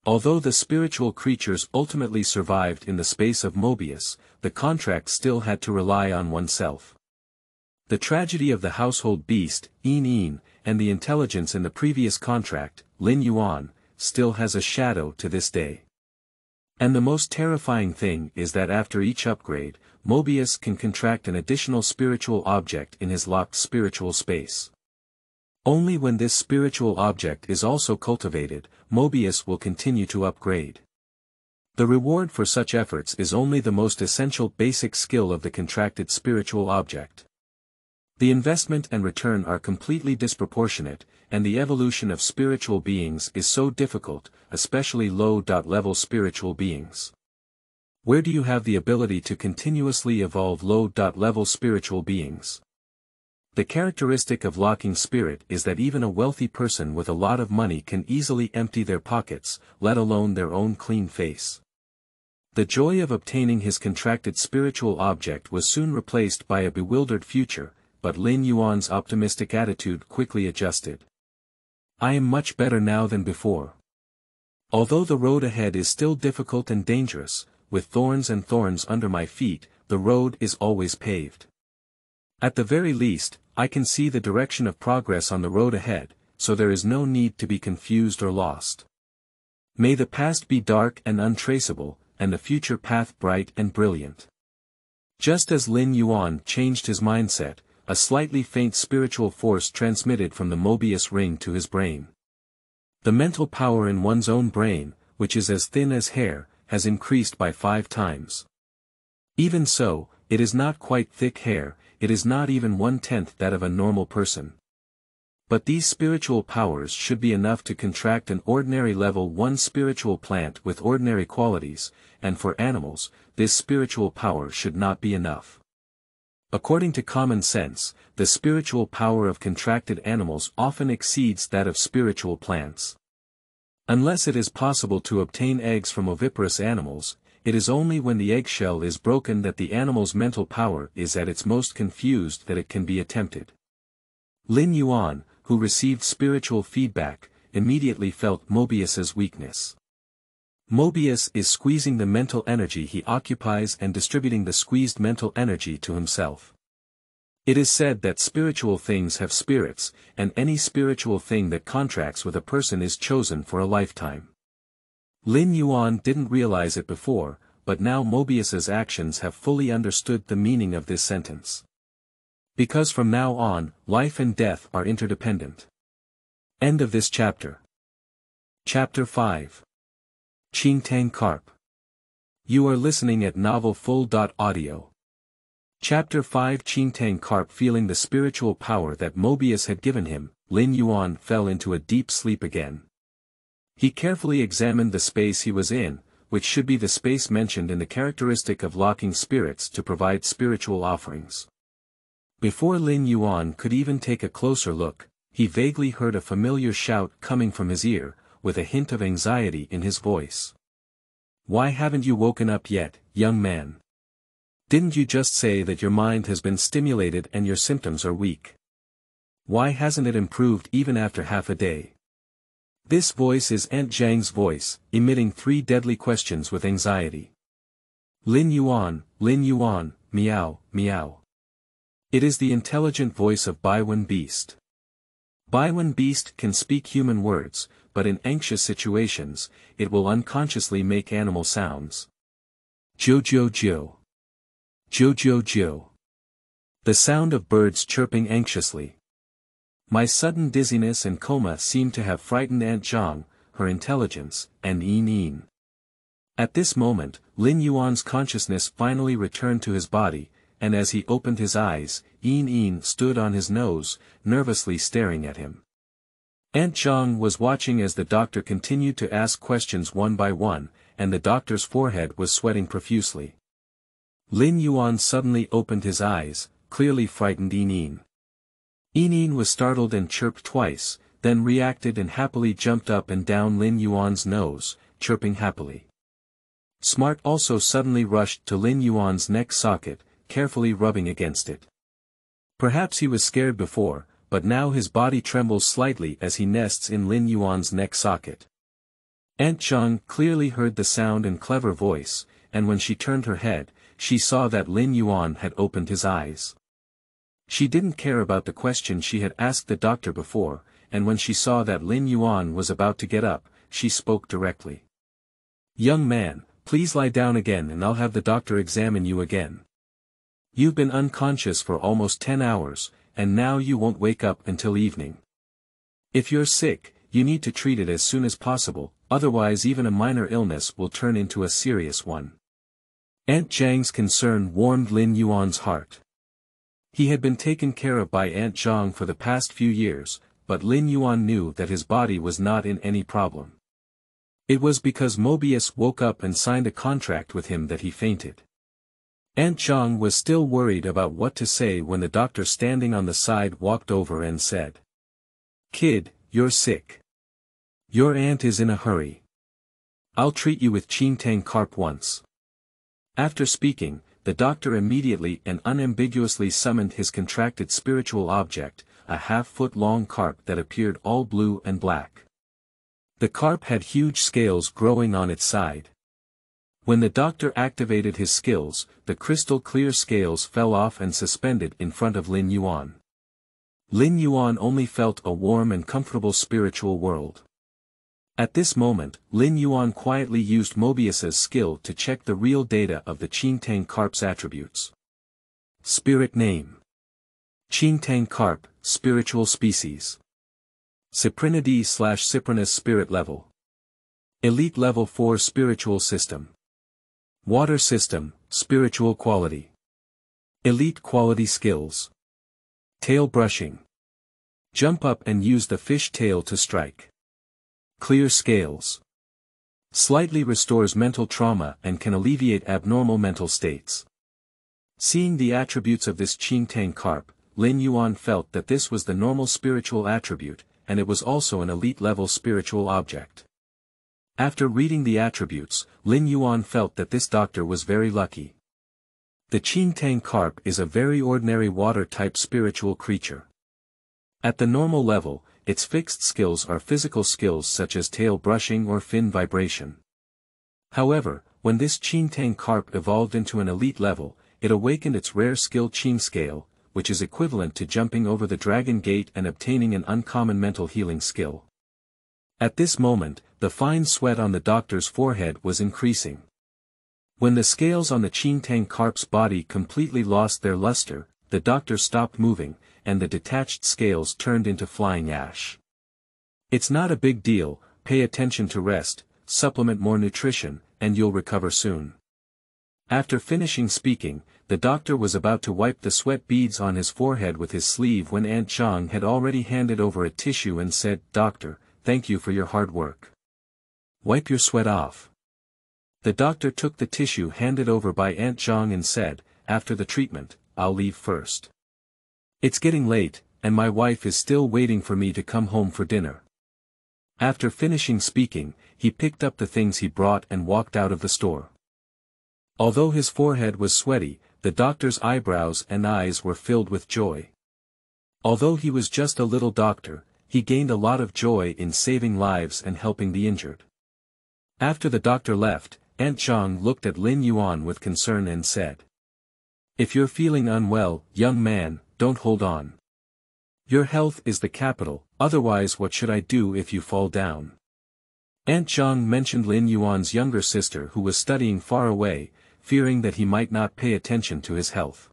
Although the spiritual creatures ultimately survived in the space of Mobius, the contract still had to rely on oneself. The tragedy of the household beast, Yin, and the intelligence in the previous contract, Lin Yuan, still has a shadow to this day. And the most terrifying thing is that after each upgrade, Mobius can contract an additional spiritual object in his locked spiritual space. Only when this spiritual object is also cultivated, Mobius will continue to upgrade. The reward for such efforts is only the most essential basic skill of the contracted spiritual object. The investment and return are completely disproportionate, and the evolution of spiritual beings is so difficult, especially low-level spiritual beings. Where do you have the ability to continuously evolve low-level spiritual beings? The characteristic of locking spirit is that even a wealthy person with a lot of money can easily empty their pockets, let alone their own clean face. The joy of obtaining his contracted spiritual object was soon replaced by a bewildered future, but Lin Yuan's optimistic attitude quickly adjusted. I am much better now than before. Although the road ahead is still difficult and dangerous, with thorns and thorns under my feet, the road is always paved. At the very least, I can see the direction of progress on the road ahead, so there is no need to be confused or lost. May the past be dark and untraceable, and the future path bright and brilliant. Just as Lin Yuan changed his mindset, a slightly faint spiritual force transmitted from the Mobius ring to his brain. The mental power in one's own brain, which is as thin as hair, has increased by 5 times. Even so, it is not quite thick hair, it is not even 1/10 that of a normal person. But these spiritual powers should be enough to contract an ordinary level 1 spiritual plant with ordinary qualities, and for animals, this spiritual power should not be enough. According to common sense, the spiritual power of contracted animals often exceeds that of spiritual plants. Unless it is possible to obtain eggs from oviparous animals, it is only when the eggshell is broken that the animal's mental power is at its most confused that it can be attempted. Lin Yuan, who received spiritual feedback, immediately felt Mobius's weakness. Mobius is squeezing the mental energy he occupies and distributing the squeezed mental energy to himself. It is said that spiritual things have spirits, and any spiritual thing that contracts with a person is chosen for a lifetime. Lin Yuan didn't realize it before, but now Mobius's actions have fully understood the meaning of this sentence. Because from now on, life and death are interdependent. End of this chapter. Chapter 5. Qingtang Carp. You are listening at novelfull.audio. Chapter 5. Qingtang Carp. Feeling the spiritual power that Mobius had given him, Lin Yuan fell into a deep sleep again. He carefully examined the space he was in, which should be the space mentioned in the characteristic of locking spirits to provide spiritual offerings. Before Lin Yuan could even take a closer look, he vaguely heard a familiar shout coming from his ear, with a hint of anxiety in his voice. Why haven't you woken up yet, young man? Didn't you just say that your mind has been stimulated and your symptoms are weak? Why hasn't it improved even after half a day? This voice is Aunt Zhang's voice, emitting 3 deadly questions with anxiety. Lin Yuan, meow, meow. It is the intelligent voice of Baiwen Beast. Baiwen Beast can speak human words, but in anxious situations, it will unconsciously make animal sounds. Jo. The sound of birds chirping anxiously. My sudden dizziness and coma seem to have frightened Aunt Zhang, her intelligence, and Yin. At this moment, Lin Yuan's consciousness finally returned to his body, and as he opened his eyes, Yin stood on his nose, nervously staring at him. Aunt Zhang was watching as the doctor continued to ask questions one by one, and the doctor's forehead was sweating profusely. Lin Yuan suddenly opened his eyes, clearly frightened Yin. Yin was startled and chirped twice, then reacted and happily jumped up and down Lin Yuan's nose, chirping happily. Smart also suddenly rushed to Lin Yuan's neck socket, carefully rubbing against it. Perhaps he was scared before, but now his body trembles slightly as he nests in Lin Yuan's neck socket. Aunt Zhang clearly heard the sound and clever voice, and when she turned her head, she saw that Lin Yuan had opened his eyes. She didn't care about the question she had asked the doctor before, and when she saw that Lin Yuan was about to get up, she spoke directly. "Young man, please lie down again and I'll have the doctor examine you again. You've been unconscious for almost 10 hours, and now you won't wake up until evening. If you're sick, you need to treat it as soon as possible, otherwise even a minor illness will turn into a serious one." Aunt Zhang's concern warmed Lin Yuan's heart. He had been taken care of by Aunt Zhang for the past few years, but Lin Yuan knew that his body was not in any problem. It was because Mobius woke up and signed a contract with him that he fainted. Aunt Zhang was still worried about what to say when the doctor standing on the side walked over and said, "Kid, you're sick. Your aunt is in a hurry. I'll treat you with Qingtang Carp once." After speaking, the doctor immediately and unambiguously summoned his contracted spiritual object, a half-foot-long carp that appeared all blue and black. The carp had huge scales growing on its side. When the doctor activated his skills, the crystal-clear scales fell off and suspended in front of Lin Yuan. Lin Yuan only felt a warm and comfortable spiritual world. At this moment, Lin Yuan quietly used Mobius's skill to check the real data of the Qingtang Carp's attributes. Spirit name: Qingtang Carp, spiritual species. Cyprinid/Cyprinus spirit level. Elite level 4 spiritual system. Water system, spiritual quality. Elite quality skills. Tail brushing. Jump up and use the fish tail to strike. Clear scales. Slightly restores mental trauma and can alleviate abnormal mental states. Seeing the attributes of this Qingtang Carp, Lin Yuan felt that this was the normal spiritual attribute, and it was also an elite-level spiritual object. After reading the attributes, Lin Yuan felt that this doctor was very lucky. The Qingtang Carp is a very ordinary water-type spiritual creature. At the normal level, its fixed skills are physical skills such as tail brushing or fin vibration. However, when this Qingtang Carp evolved into an elite level, it awakened its rare skill Qing scale, which is equivalent to jumping over the dragon gate and obtaining an uncommon mental healing skill. At this moment, the fine sweat on the doctor's forehead was increasing. When the scales on the Qingtang Carp's body completely lost their luster, the doctor stopped moving, and the detached scales turned into flying ash. "It's not a big deal, pay attention to rest, supplement more nutrition, and you'll recover soon." After finishing speaking, the doctor was about to wipe the sweat beads on his forehead with his sleeve when Aunt Zhang had already handed over a tissue and said, "Doctor, thank you for your hard work. Wipe your sweat off." The doctor took the tissue handed over by Aunt Zhang and said, "After the treatment, I'll leave first. It's getting late, and my wife is still waiting for me to come home for dinner." After finishing speaking, he picked up the things he brought and walked out of the store. Although his forehead was sweaty, the doctor's eyebrows and eyes were filled with joy. Although he was just a little doctor, he gained a lot of joy in saving lives and helping the injured. After the doctor left, Aunt Zhang looked at Lin Yuan with concern and said, "If you're feeling unwell, young man, don't hold on. Your health is the capital, otherwise what should I do if you fall down?" Aunt Zhang mentioned Lin Yuan's younger sister who was studying far away, fearing that he might not pay attention to his health.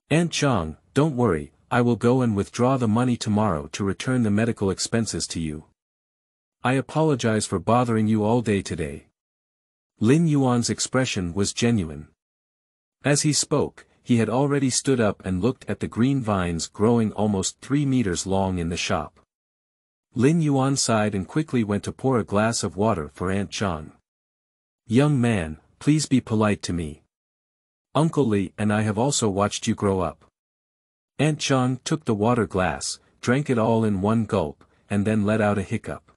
"Aunt Zhang, don't worry, I will go and withdraw the money tomorrow to return the medical expenses to you. I apologize for bothering you all day today." Lin Yuan's expression was genuine. As he spoke, he had already stood up and looked at the green vines growing almost 3 meters long in the shop. Lin Yuan sighed and quickly went to pour a glass of water for Aunt Zhang. "Young man, please be polite to me. Uncle Li and I have also watched you grow up." Aunt Zhang took the water glass, drank it all in one gulp, and then let out a hiccup.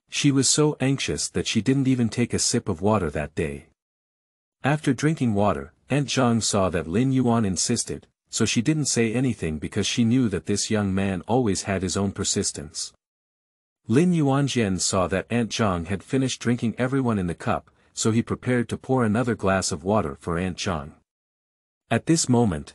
She was so anxious that she didn't even take a sip of water that day. After drinking water, Aunt Zhang saw that Lin Yuan insisted, so she didn't say anything because she knew that this young man always had his own persistence. Lin Yuanjian saw that Aunt Zhang had finished drinking everyone in the cup, so he prepared to pour another glass of water for Aunt Zhang. At this moment,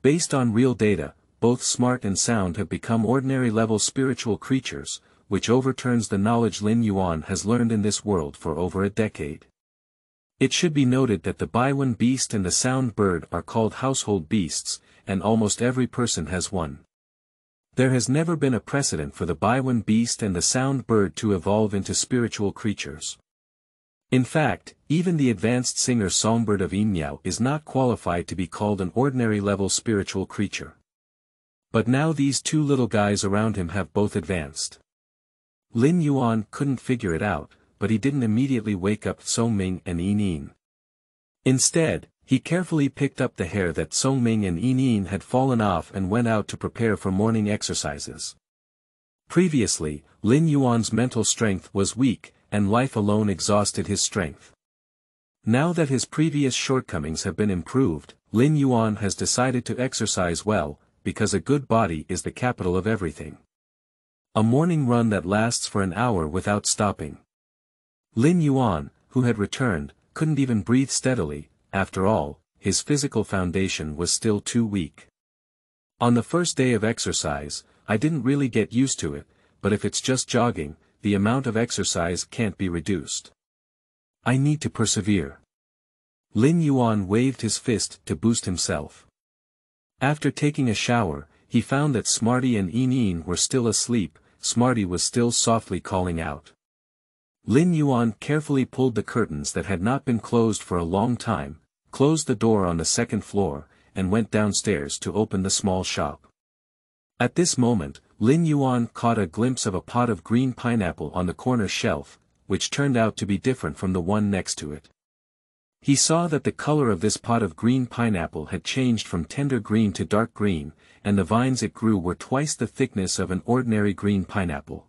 Based on real data, both smart and sound have become ordinary-level spiritual creatures, which overturns the knowledge Lin Yuan has learned in this world for over a decade. It should be noted that the Baiwen beast and the sound bird are called household beasts, and almost every person has one. There has never been a precedent for the Baiwen beast and the sound bird to evolve into spiritual creatures. In fact, even the advanced singer songbird of Yinmiao is not qualified to be called an ordinary-level spiritual creature. But now these two little guys around him have both advanced. Lin Yuan couldn't figure it out, but he didn't immediately wake up Songming and Yinin. Instead, he carefully picked up the hair that Songming and Yinin had fallen off and went out to prepare for morning exercises. Previously, Lin Yuan's mental strength was weak, and life alone exhausted his strength. Now that his previous shortcomings have been improved, Lin Yuan has decided to exercise well, because a good body is the capital of everything. A morning run that lasts for an hour without stopping. Lin Yuan, who had returned, couldn't even breathe steadily. After all, his physical foundation was still too weak. On the first day of exercise, I didn't really get used to it, but if it's just jogging, the amount of exercise can't be reduced. I need to persevere. Lin Yuan waved his fist to boost himself. After taking a shower, he found that Smarty and Yinin were still asleep. Smarty was still softly calling out. Lin Yuan carefully pulled the curtains that had not been closed for a long time, closed the door on the second floor, and went downstairs to open the small shop. At this moment, Lin Yuan caught a glimpse of a pot of green pineapple on the corner shelf, which turned out to be different from the one next to it. He saw that the color of this pot of green pineapple had changed from tender green to dark green, and the vines it grew were twice the thickness of an ordinary green pineapple.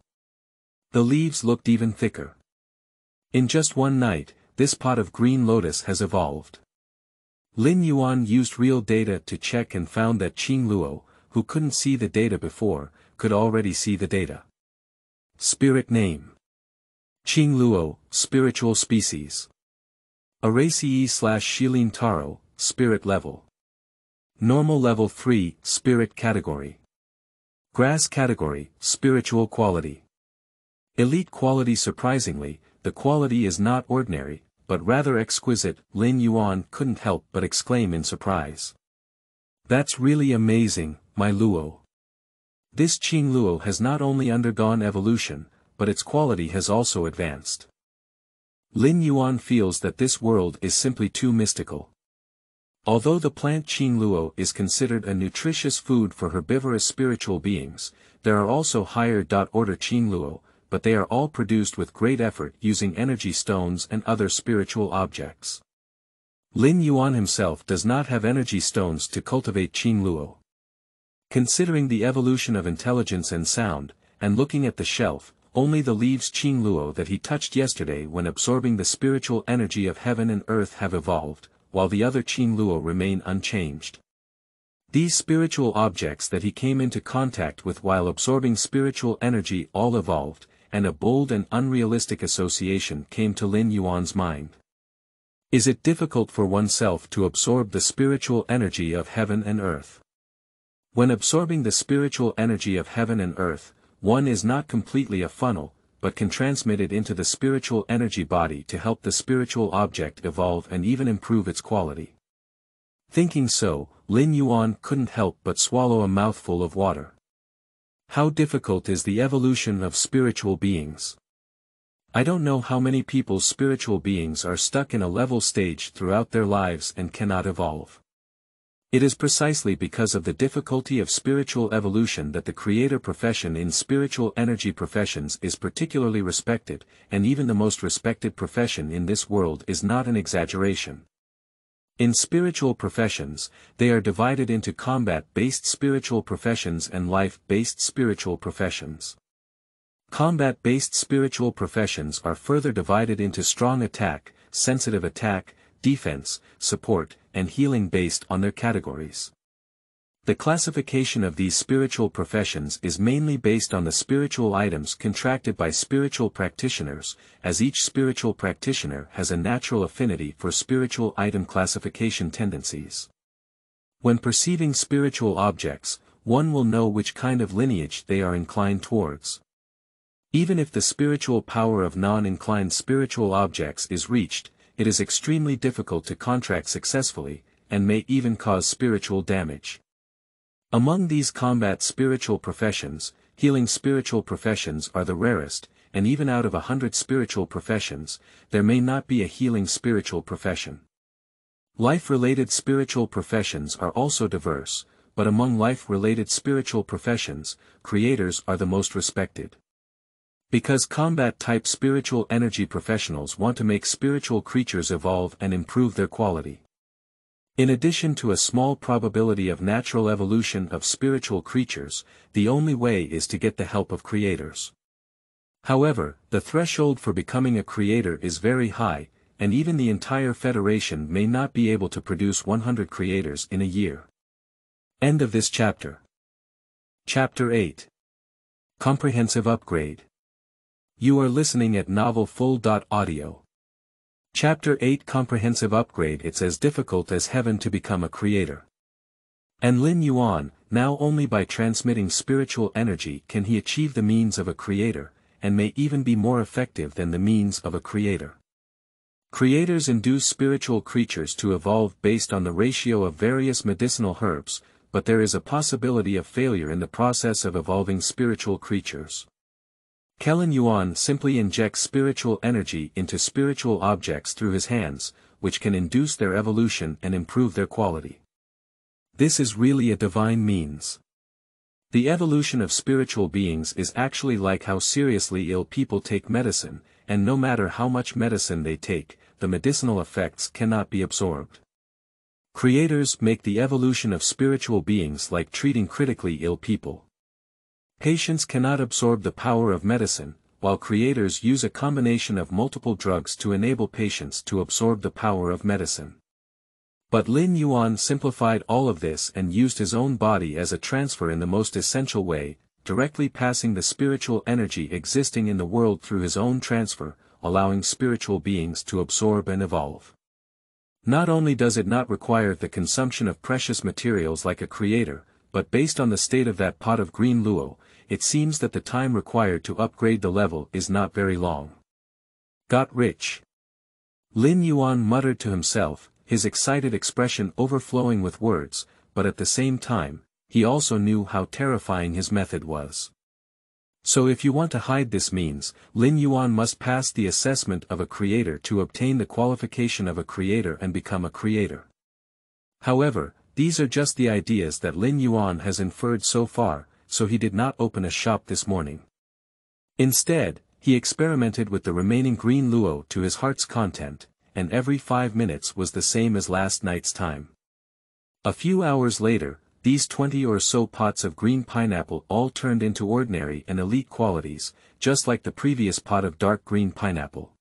The leaves looked even thicker. In just one night, this pot of green lotus has evolved. Lin Yuan used real data to check and found that Qing Luo, who couldn't see the data before, could already see the data. Spirit name. Qing Luo, spiritual species. Araceae/Shilin Taro, spirit level. Normal level 3, spirit category. Grass category, spiritual quality. Elite quality. Surprisingly, the quality is not ordinary, but rather exquisite. Lin Yuan couldn't help but exclaim in surprise. That's really amazing, my Luo. This Qing Luo has not only undergone evolution, but its quality has also advanced. Lin Yuan feels that this world is simply too mystical. Although the plant Qing Luo is considered a nutritious food for herbivorous spiritual beings, there are also higher-order Qing Luo, but they are all produced with great effort using energy stones and other spiritual objects. Lin Yuan himself does not have energy stones to cultivate Qing Luo. Considering the evolution of intelligence and sound, and looking at the shelf, only the leaves Qing Luo that he touched yesterday when absorbing the spiritual energy of heaven and earth have evolved, while the other Qing Luo remain unchanged. These spiritual objects that he came into contact with while absorbing spiritual energy all evolved, and a bold and unrealistic association came to Lin Yuan's mind. Is it difficult for oneself to absorb the spiritual energy of heaven and earth? When absorbing the spiritual energy of heaven and earth, one is not completely a funnel, but can transmit it into the spiritual energy body to help the spiritual object evolve and even improve its quality. Thinking so, Lin Yuan couldn't help but swallow a mouthful of water. How difficult is the evolution of spiritual beings? I don't know how many people's spiritual beings are stuck in a level stage throughout their lives and cannot evolve. It is precisely because of the difficulty of spiritual evolution that the creator profession in spiritual energy professions is particularly respected, and even the most respected profession in this world is not an exaggeration. In spiritual professions, they are divided into combat-based spiritual professions and life-based spiritual professions. Combat-based spiritual professions are further divided into strong attack, sensitive attack, defense, support, and healing based on their categories. The classification of these spiritual professions is mainly based on the spiritual items contracted by spiritual practitioners, as each spiritual practitioner has a natural affinity for spiritual item classification tendencies. When perceiving spiritual objects, one will know which kind of lineage they are inclined towards. Even if the spiritual power of non-inclined spiritual objects is reached, it is extremely difficult to contract successfully, and may even cause spiritual damage. Among these combat spiritual professions, healing spiritual professions are the rarest, and even out of 100 spiritual professions, there may not be a healing spiritual profession. Life-related spiritual professions are also diverse, but among life-related spiritual professions, creators are the most respected. Because combat-type spiritual energy professionals want to make spiritual creatures evolve and improve their quality. In addition to a small probability of natural evolution of spiritual creatures, the only way is to get the help of creators. However, the threshold for becoming a creator is very high, and even the entire Federation may not be able to produce 100 creators in a year. End of this chapter. Chapter 8. Comprehensive Upgrade. You are listening at novelfull.audio. Chapter 8 Comprehensive Upgrade. It's as difficult as heaven to become a creator. And Lin Yuan, now only by transmitting spiritual energy can he achieve the means of a creator, and may even be more effective than the means of a creator. Creators induce spiritual creatures to evolve based on the ratio of various medicinal herbs, but there is a possibility of failure in the process of evolving spiritual creatures. Lin Yuan simply injects spiritual energy into spiritual objects through his hands, which can induce their evolution and improve their quality. This is really a divine means. The evolution of spiritual beings is actually like how seriously ill people take medicine, and no matter how much medicine they take, the medicinal effects cannot be absorbed. Creators make the evolution of spiritual beings like treating critically ill people. Patients cannot absorb the power of medicine, while creators use a combination of multiple drugs to enable patients to absorb the power of medicine. But Lin Yuan simplified all of this and used his own body as a transfer in the most essential way, directly passing the spiritual energy existing in the world through his own transfer, allowing spiritual beings to absorb and evolve. Not only does it not require the consumption of precious materials like a creator, but based on the state of that pot of green luo, it seems that the time required to upgrade the level is not very long. Got rich. Lin Yuan muttered to himself, his excited expression overflowing with words, but at the same time, he also knew how terrifying his method was. So if you want to hide this means, Lin Yuan must pass the assessment of a creator to obtain the qualification of a creator and become a creator. However, these are just the ideas that Lin Yuan has inferred so far, so he did not open a shop this morning. Instead, he experimented with the remaining green luo to his heart's content, and every 5 minutes was the same as last night's time. A few hours later, these 20 or so pots of green pineapple all turned into ordinary and elite qualities, just like the previous pot of dark green pineapple.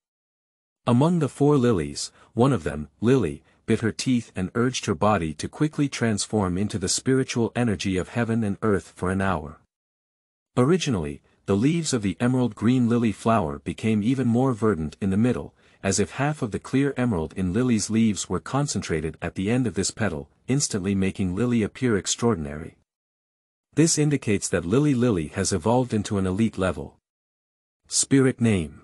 Among the 4 lilies, one of them, Lily, bit her teeth and urged her body to quickly transform into the spiritual energy of heaven and earth for an hour. Originally, the leaves of the emerald green lily flower became even more verdant in the middle, as if half of the clear emerald in Lily's leaves were concentrated at the end of this petal, instantly making Lily appear extraordinary. This indicates that Lily has evolved into an elite level. Spirit name.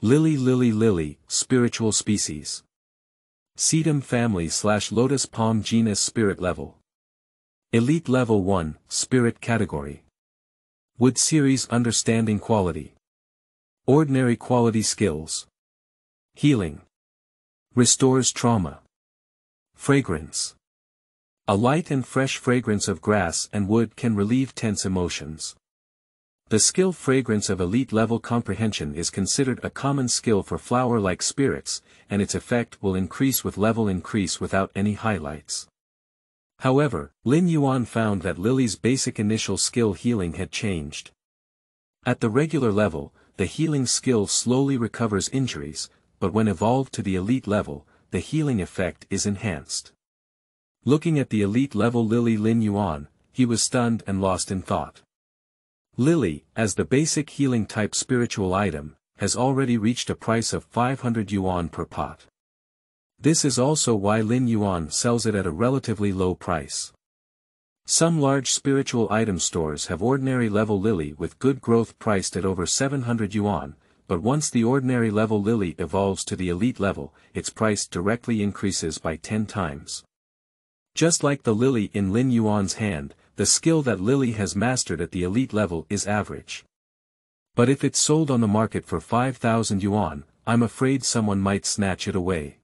Lily, spiritual species. Sedum family / lotus palm genus spirit level. Elite level 1, spirit category. Wood series understanding quality. Ordinary quality skills. Healing. Restores trauma. Fragrance. A light and fresh fragrance of grass and wood can relieve tense emotions. The skill fragrance of elite level comprehension is considered a common skill for flower-like spirits, and its effect will increase with level increase without any highlights. However, Lin Yuan found that Lily's basic initial skill healing had changed. At the regular level, the healing skill slowly recovers injuries, but when evolved to the elite level, the healing effect is enhanced. Looking at the elite level Lin Yuan, he was stunned and lost in thought. Lily, as the basic healing type spiritual item, has already reached a price of 500 yuan per pot. This is also why Lin Yuan sells it at a relatively low price. Some large spiritual item stores have ordinary level lily with good growth priced at over 700 yuan, but once the ordinary level lily evolves to the elite level, its price directly increases by 10 times. Just like the lily in Lin Yuan's hand, the skill that Lily has mastered at the elite level is average. But if it's sold on the market for 5,000 yuan, I'm afraid someone might snatch it away.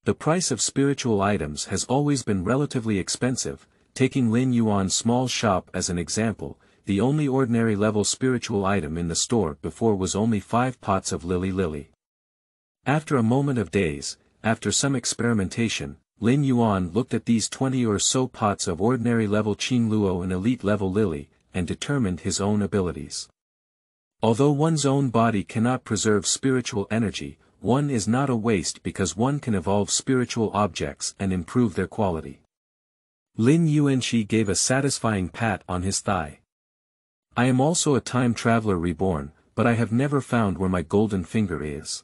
The price of spiritual items has always been relatively expensive. Taking Lin Yuan's small shop as an example, the only ordinary level spiritual item in the store before was only 5 pots of lily. After a moment of days, after some experimentation, Lin Yuan looked at these 20 or so pots of ordinary level Qingluo and elite level lily, and determined his own abilities. Although one's own body cannot preserve spiritual energy, one is not a waste because one can evolve spiritual objects and improve their quality. Lin Yuan gave a satisfying pat on his thigh. I am also a time traveler reborn, but I have never found where my golden finger is.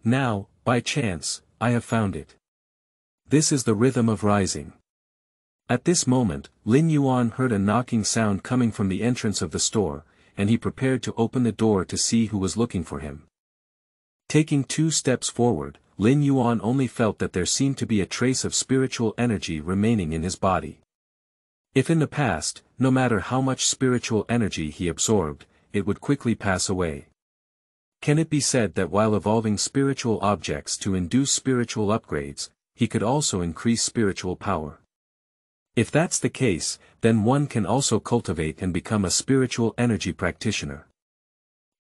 Now, by chance, I have found it. This is the rhythm of rising. At this moment, Lin Yuan heard a knocking sound coming from the entrance of the store, and he prepared to open the door to see who was looking for him. Taking 2 steps forward, Lin Yuan only felt that there seemed to be a trace of spiritual energy remaining in his body. If in the past, no matter how much spiritual energy he absorbed, it would quickly pass away. Can it be said that while evolving spiritual objects to induce spiritual upgrades, he could also increase spiritual power? If that's the case, then one can also cultivate and become a spiritual energy practitioner.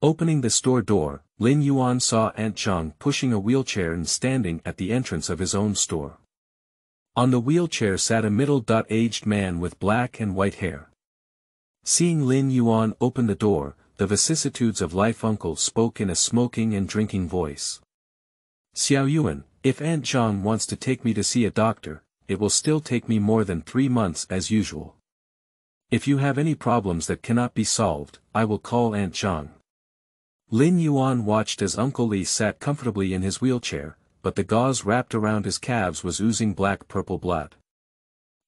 Opening the store door, Lin Yuan saw Aunt Zhang pushing a wheelchair and standing at the entrance of his own store. On the wheelchair sat a middle-aged man with black and white hair. Seeing Lin Yuan open the door, the vicissitudes of life uncle spoke in a smoking and drinking voice. Xiao Yuan, if Aunt Zhang wants to take me to see a doctor, it will still take me more than 3 months as usual. If you have any problems that cannot be solved, I will call Aunt Zhang. Lin Yuan watched as Uncle Li sat comfortably in his wheelchair, but the gauze wrapped around his calves was oozing black-purple blood.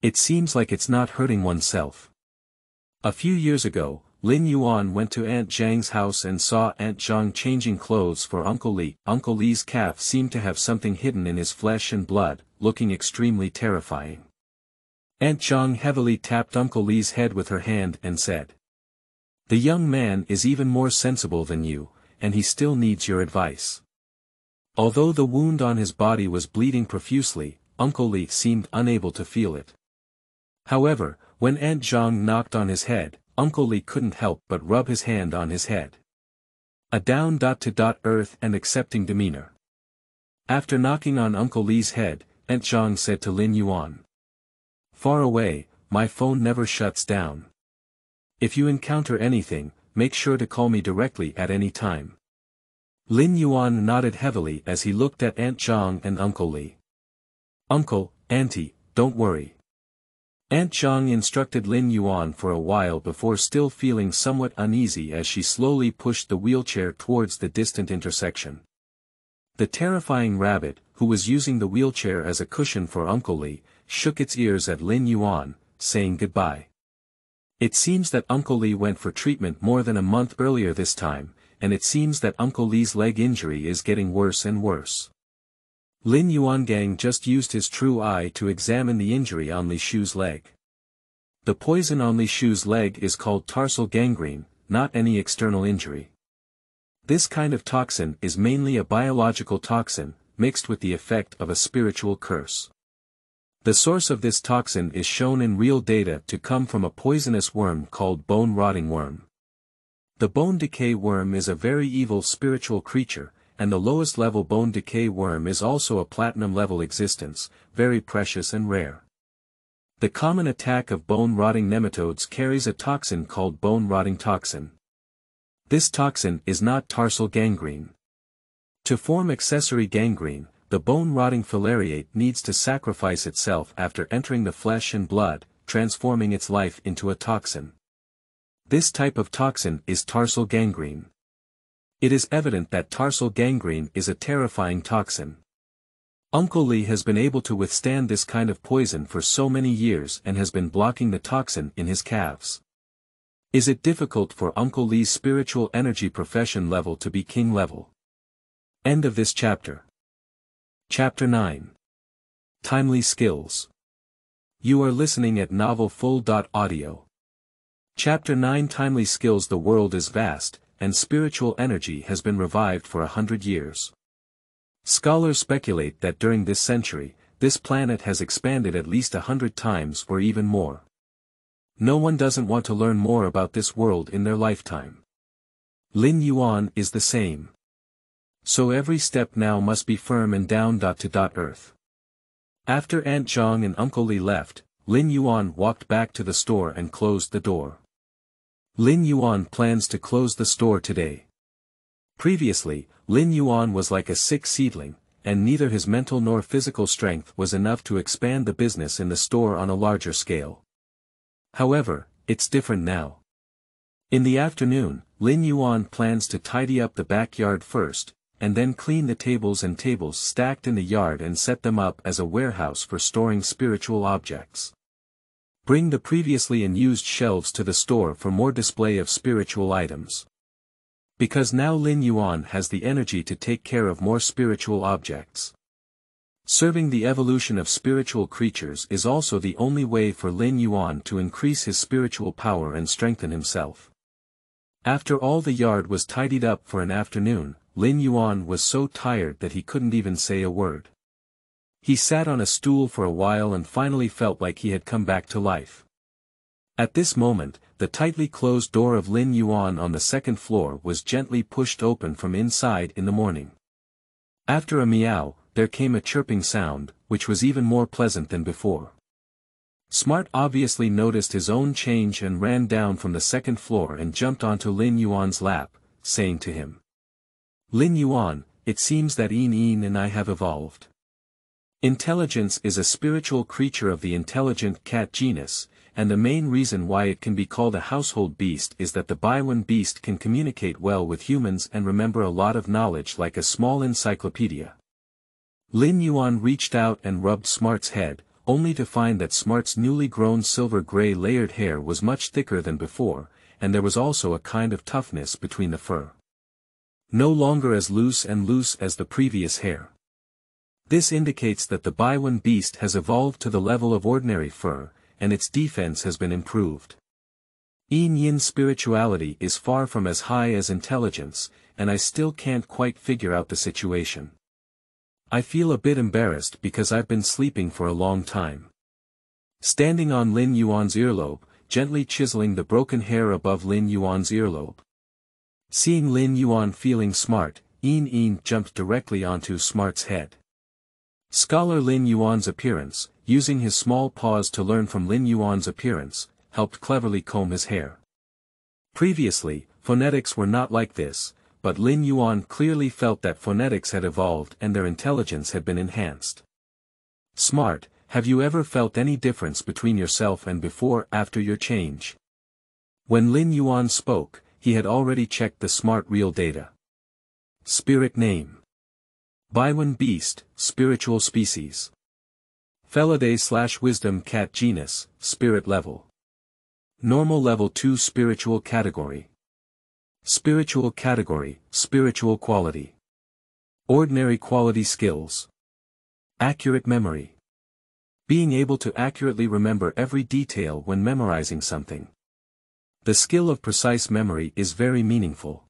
It seems like it's not hurting oneself. A few years ago, Lin Yuan went to Aunt Zhang's house and saw Aunt Zhang changing clothes for Uncle Li. Uncle Li's calf seemed to have something hidden in his flesh and blood, looking extremely terrifying. Aunt Zhang heavily tapped Uncle Li's head with her hand and said, "The young man is even more sensible than you, and he still needs your advice." Although the wound on his body was bleeding profusely, Uncle Li seemed unable to feel it. However, when Aunt Zhang knocked on his head, Uncle Li couldn't help but rub his hand on his head. A down-to-earth and accepting demeanor. After knocking on Uncle Li's head, Aunt Zhang said to Lin Yuan, "Far away, my phone never shuts down. If you encounter anything, make sure to call me directly at any time." Lin Yuan nodded heavily as he looked at Aunt Zhang and Uncle Li. "Uncle, Auntie, don't worry." Aunt Zhang instructed Lin Yuan for a while before still feeling somewhat uneasy as she slowly pushed the wheelchair towards the distant intersection. The terrifying rabbit, who was using the wheelchair as a cushion for Uncle Li, shook its ears at Lin Yuan, saying goodbye. It seems that Uncle Li went for treatment more than a month earlier this time, and it seems that Uncle Li's leg injury is getting worse and worse. Lin Yuangang just used his true eye to examine the injury on Li Shu's leg. The poison on Li Shu's leg is called tarsal gangrene, not any external injury. This kind of toxin is mainly a biological toxin, mixed with the effect of a spiritual curse. The source of this toxin is shown in real data to come from a poisonous worm called bone-rotting worm. The bone decay worm is a very evil spiritual creature, and the lowest level bone decay worm is also a platinum-level existence, very precious and rare. The common attack of bone-rotting nematodes carries a toxin called bone-rotting toxin. This toxin is not tarsal gangrene. To form accessory gangrene, the bone-rotting filariate needs to sacrifice itself after entering the flesh and blood, transforming its life into a toxin. This type of toxin is tarsal gangrene. It is evident that tarsal gangrene is a terrifying toxin. Uncle Li has been able to withstand this kind of poison for so many years and has been blocking the toxin in his calves. Is it difficult for Uncle Li's spiritual energy profession level to be king level? End of this chapter. Chapter 9. Timely Skills. You are listening at novelfull.audio. Chapter 9 Timely Skills. The world is vast, and spiritual energy has been revived for 100 years. Scholars speculate that during this century, this planet has expanded at least 100 times or even more. No one doesn't want to learn more about this world in their lifetime. Lin Yuan is the same. So every step now must be firm and down to earth. After Aunt Zhang and Uncle Li left, Lin Yuan walked back to the store and closed the door. Lin Yuan plans to close the store today. Previously, Lin Yuan was like a sick seedling, and neither his mental nor physical strength was enough to expand the business in the store on a larger scale. However, it's different now. In the afternoon, Lin Yuan plans to tidy up the backyard first, and then clean the tables stacked in the yard and set them up as a warehouse for storing spiritual objects. Bring the previously unused shelves to the store for more display of spiritual items. Because now Lin Yuan has the energy to take care of more spiritual objects. Serving the evolution of spiritual creatures is also the only way for Lin Yuan to increase his spiritual power and strengthen himself. After all the yard was tidied up for an afternoon, Lin Yuan was so tired that he couldn't even say a word. He sat on a stool for a while and finally felt like he had come back to life. At this moment, the tightly closed door of Lin Yuan on the second floor was gently pushed open from inside in the morning. After a meow, there came a chirping sound, which was even more pleasant than before. Smart obviously noticed his own change and ran down from the second floor and jumped onto Lin Yuan's lap, saying to him, "Lin Yuan, it seems that Yin and I have evolved. Intelligence is a spiritual creature of the intelligent cat genus, and the main reason why it can be called a household beast is that the Baiwen beast can communicate well with humans and remember a lot of knowledge like a small encyclopedia." Lin Yuan reached out and rubbed Smart's head, only to find that Smart's newly grown silver-gray layered hair was much thicker than before, and there was also a kind of toughness between the fur. No longer as loose as the previous hair. This indicates that the Baiwen beast has evolved to the level of ordinary fur, and its defense has been improved. Yin spirituality is far from as high as intelligence, and I still can't quite figure out the situation. I feel a bit embarrassed because I've been sleeping for a long time. Standing on Lin Yuan's earlobe, gently chiseling the broken hair above Lin Yuan's earlobe. Seeing Lin Yuan feeling smart, Yin jumped directly onto Smart's head. Scholar Lin Yuan's appearance, using his small paws to learn from Lin Yuan's appearance, helped cleverly comb his hair. Previously, phonetics were not like this, but Lin Yuan clearly felt that phonetics had evolved and their intelligence had been enhanced. "Smart, have you ever felt any difference between yourself and after your change?" When Lin Yuan spoke, he had already checked the Smart real data. Spirit name. Baiwen beast, spiritual species. Felidae/wisdom cat genus, spirit level. Normal level 2 spiritual category. Spiritual category, spiritual quality. Ordinary quality skills. Accurate memory. Being able to accurately remember every detail when memorizing something. The skill of precise memory is very meaningful.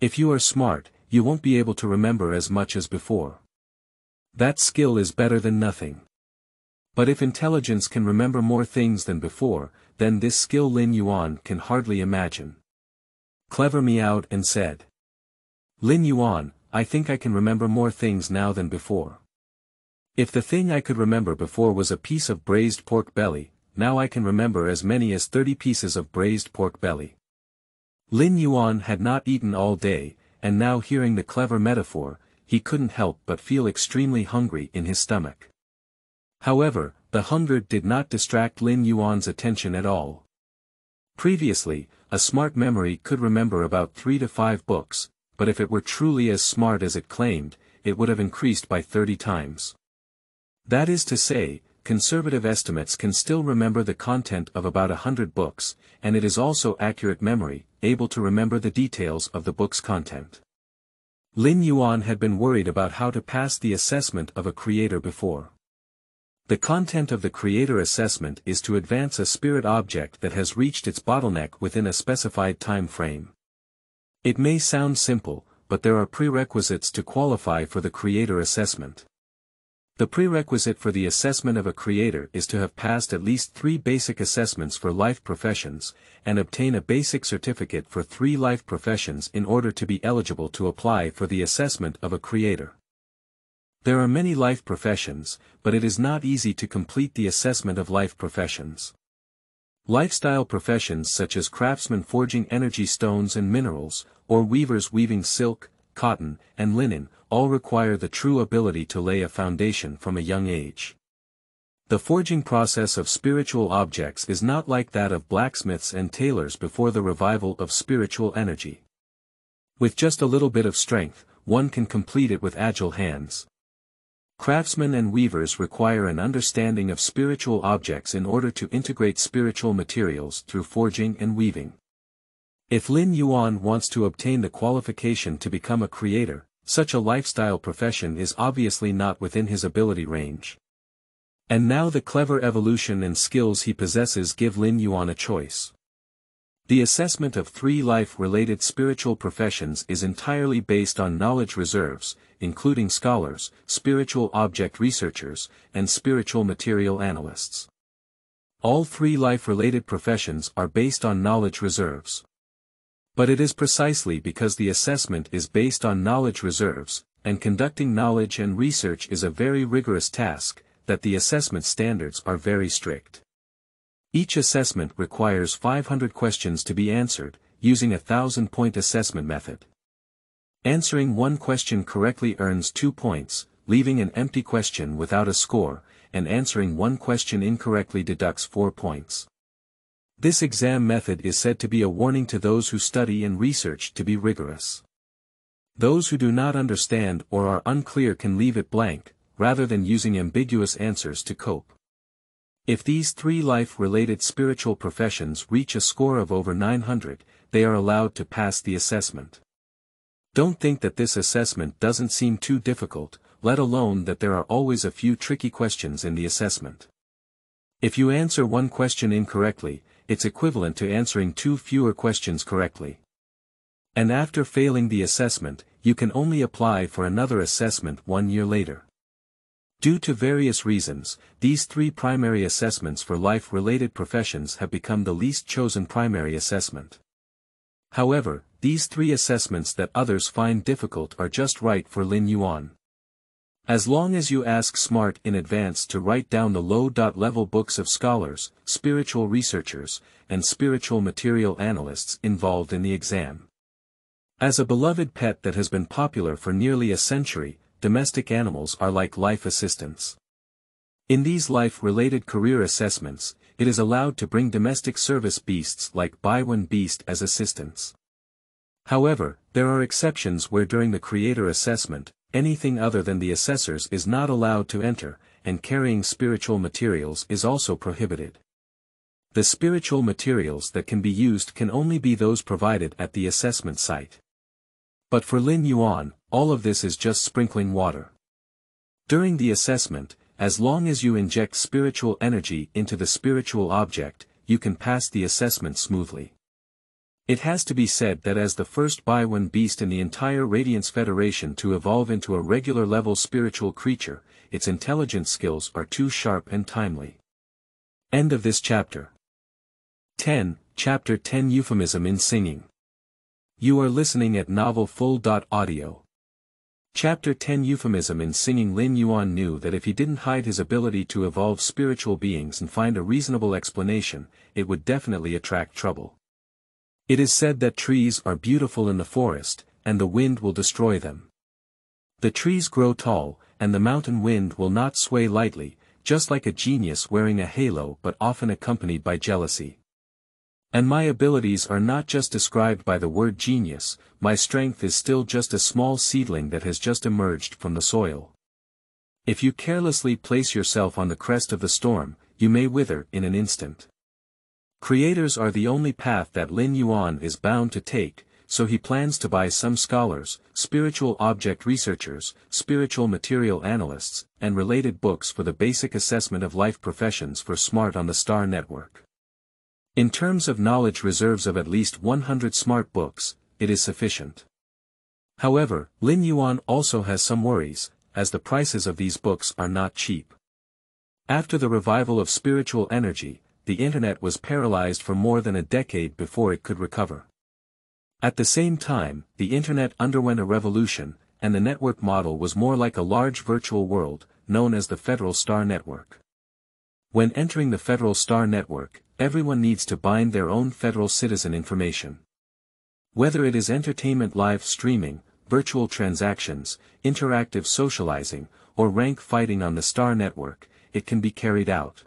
If you are smart, you won't be able to remember as much as before. That skill is better than nothing. But if intelligence can remember more things than before, then this skill Lin Yuan can hardly imagine. Clever meowed and said, "Lin Yuan, I think I can remember more things now than before. If the thing I could remember before was a piece of braised pork belly, now I can remember as many as 30 pieces of braised pork belly." Lin Yuan had not eaten all day, and now hearing the clever metaphor, he couldn't help but feel extremely hungry in his stomach. However, the hunger did not distract Lin Yuan's attention at all. Previously, a smart memory could remember about 3 to 5 books, but if it were truly as smart as it claimed, it would have increased by 30 times. That is to say, conservative estimates can still remember the content of about 100 books, and it is also accurate memory, able to remember the details of the book's content. Lin Yuan had been worried about how to pass the assessment of a creator before. The content of the creator assessment is to advance a spirit object that has reached its bottleneck within a specified time frame. It may sound simple, but there are prerequisites to qualify for the creator assessment. The prerequisite for the assessment of a creator is to have passed at least 3 basic assessments for life professions, and obtain a basic certificate for 3 life professions in order to be eligible to apply for the assessment of a creator. There are many life professions, but it is not easy to complete the assessment of life professions. Lifestyle professions such as craftsmen forging energy stones and minerals, or weavers weaving silk, cotton, and linen, all require the true ability to lay a foundation from a young age. The forging process of spiritual objects is not like that of blacksmiths and tailors before the revival of spiritual energy. With just a little bit of strength, one can complete it with agile hands. Craftsmen and weavers require an understanding of spiritual objects in order to integrate spiritual materials through forging and weaving. If Lin Yuan wants to obtain the qualification to become a creator, such a lifestyle profession is obviously not within his ability range. And now the clever evolution and skills he possesses give Lin Yuan a choice. The assessment of 3 life-related spiritual professions is entirely based on knowledge reserves, including scholars, spiritual object researchers, and spiritual material analysts. All 3 life-related professions are based on knowledge reserves. But it is precisely because the assessment is based on knowledge reserves, and conducting knowledge and research is a very rigorous task, that the assessment standards are very strict. Each assessment requires 500 questions to be answered, using a 1,000-point assessment method. Answering one question correctly earns 2 points, leaving an empty question without a score, and answering one question incorrectly deducts 4 points. This exam method is said to be a warning to those who study and research to be rigorous. Those who do not understand or are unclear can leave it blank, rather than using ambiguous answers to cope. If these 3 life-related spiritual professions reach a score of over 900, they are allowed to pass the assessment. Don't think that this assessment doesn't seem too difficult, let alone that there are always a few tricky questions in the assessment. If you answer one question incorrectly, it's equivalent to answering 2 fewer questions correctly. And after failing the assessment, you can only apply for another assessment 1 year later. Due to various reasons, these 3 primary assessments for life-related professions have become the least chosen primary assessment. However, these 3 assessments that others find difficult are just right for Lin Yuan. As long as you ask smart in advance to write down the low-level books of scholars, spiritual researchers, and spiritual material analysts involved in the exam. As a beloved pet that has been popular for nearly a century, domestic animals are like life assistants. In these life-related career assessments, it is allowed to bring domestic service beasts like Baiwen beast as assistants. However, there are exceptions where during the creator assessment, anything other than the assessors is not allowed to enter, and carrying spiritual materials is also prohibited. The spiritual materials that can be used can only be those provided at the assessment site. But for Lin Yuan, all of this is just sprinkling water. During the assessment, as long as you inject spiritual energy into the spiritual object, you can pass the assessment smoothly. It has to be said that as the first Baiwen beast in the entire Radiance Federation to evolve into a regular-level spiritual creature, its intelligence skills are too sharp and timely. End of this chapter. 10. Chapter 10 Euphemism in Singing. You are listening at novelfull.audio. Chapter 10 Euphemism in Singing. Lin Yuan knew that if he didn't hide his ability to evolve spiritual beings and find a reasonable explanation, it would definitely attract trouble. It is said that trees are beautiful in the forest, and the wind will destroy them. The trees grow tall, and the mountain wind will not sway lightly, just like a genius wearing a halo but often accompanied by jealousy. And my abilities are not just described by the word genius, my strength is still just a small seedling that has just emerged from the soil. If you carelessly place yourself on the crest of the storm, you may wither in an instant. Creators are the only path that Lin Yuan is bound to take, so he plans to buy some scholars, spiritual object researchers, spiritual material analysts, and related books for the basic assessment of life professions for Smart on the Star Network. In terms of knowledge reserves of at least 100 smart books, it is sufficient. However, Lin Yuan also has some worries, as the prices of these books are not cheap. After the revival of spiritual energy, the internet was paralyzed for more than a decade before it could recover. At the same time, the internet underwent a revolution, and the network model was more like a large virtual world, known as the Federal Star Network. When entering the Federal Star Network, everyone needs to bind their own federal citizen information. Whether it is entertainment live streaming, virtual transactions, interactive socializing, or rank fighting on the Star Network, it can be carried out.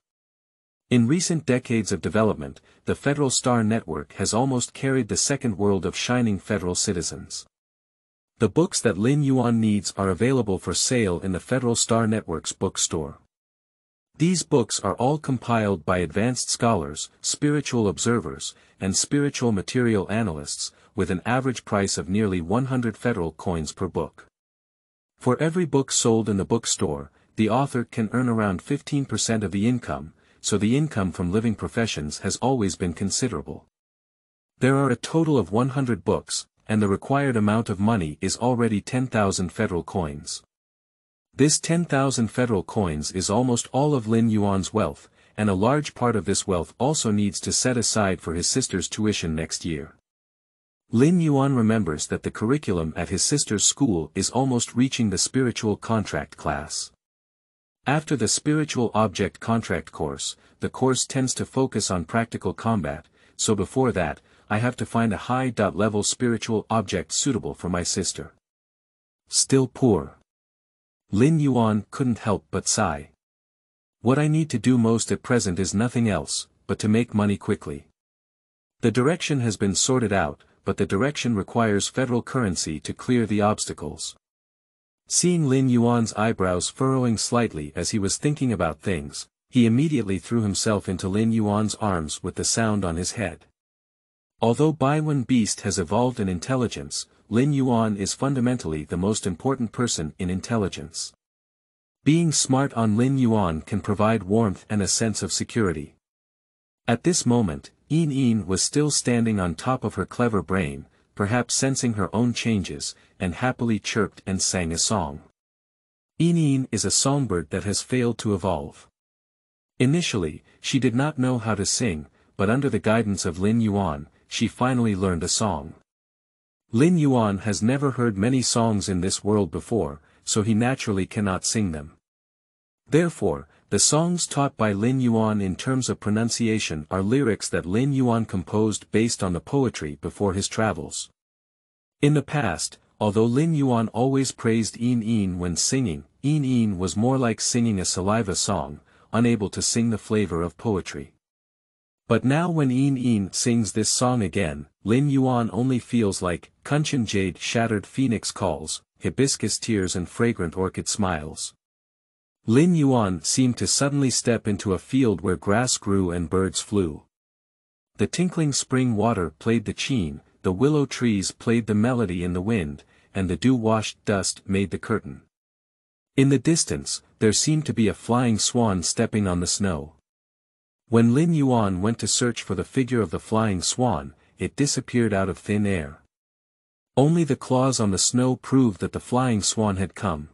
In recent decades of development, the Federal Star Network has almost carried the second world of shining federal citizens. The books that Lin Yuan needs are available for sale in the Federal Star Network's bookstore. These books are all compiled by advanced scholars, spiritual observers, and spiritual material analysts, with an average price of nearly 100 federal coins per book. For every book sold in the bookstore, the author can earn around 15% of the income, so the income from living professions has always been considerable. There are a total of 100 books, and the required amount of money is already 10,000 federal coins. This 10,000 federal coins is almost all of Lin Yuan's wealth, and a large part of this wealth also needs to set aside for his sister's tuition next year. Lin Yuan remembers that the curriculum at his sister's school is almost reaching the spiritual contract class. After the spiritual object contract course, the course tends to focus on practical combat, so before that, I have to find a high-level spiritual object suitable for my sister. Still poor. Lin Yuan couldn't help but sigh. What I need to do most at present is nothing else, but to make money quickly. The direction has been sorted out, but the direction requires federal currency to clear the obstacles. Seeing Lin Yuan's eyebrows furrowing slightly as he was thinking about things, he immediately threw himself into Lin Yuan's arms with the sound on his head. Although Baiwen Beast has evolved in intelligence, Lin Yuan is fundamentally the most important person in intelligence. Being smart on Lin Yuan can provide warmth and a sense of security. At this moment, Yin was still standing on top of her clever brain, perhaps sensing her own changes, and happily chirped and sang a song. Yin is a songbird that has failed to evolve. Initially, she did not know how to sing, but under the guidance of Lin Yuan, she finally learned a song. Lin Yuan has never heard many songs in this world before, so he naturally cannot sing them. Therefore, the songs taught by Lin Yuan in terms of pronunciation are lyrics that Lin Yuan composed based on the poetry before his travels. In the past, although Lin Yuan always praised Yin when singing, Yin was more like singing a saliva song, unable to sing the flavor of poetry. But now when Yin sings this song again, Lin Yuan only feels like Kunshan jade shattered phoenix calls, hibiscus tears and fragrant orchid smiles. Lin Yuan seemed to suddenly step into a field where grass grew and birds flew. The tinkling spring water played the chime, the willow trees played the melody in the wind, and the dew-washed dust made the curtain. In the distance, there seemed to be a flying swan stepping on the snow. When Lin Yuan went to search for the figure of the flying swan, it disappeared out of thin air. Only the claws on the snow proved that the flying swan had come.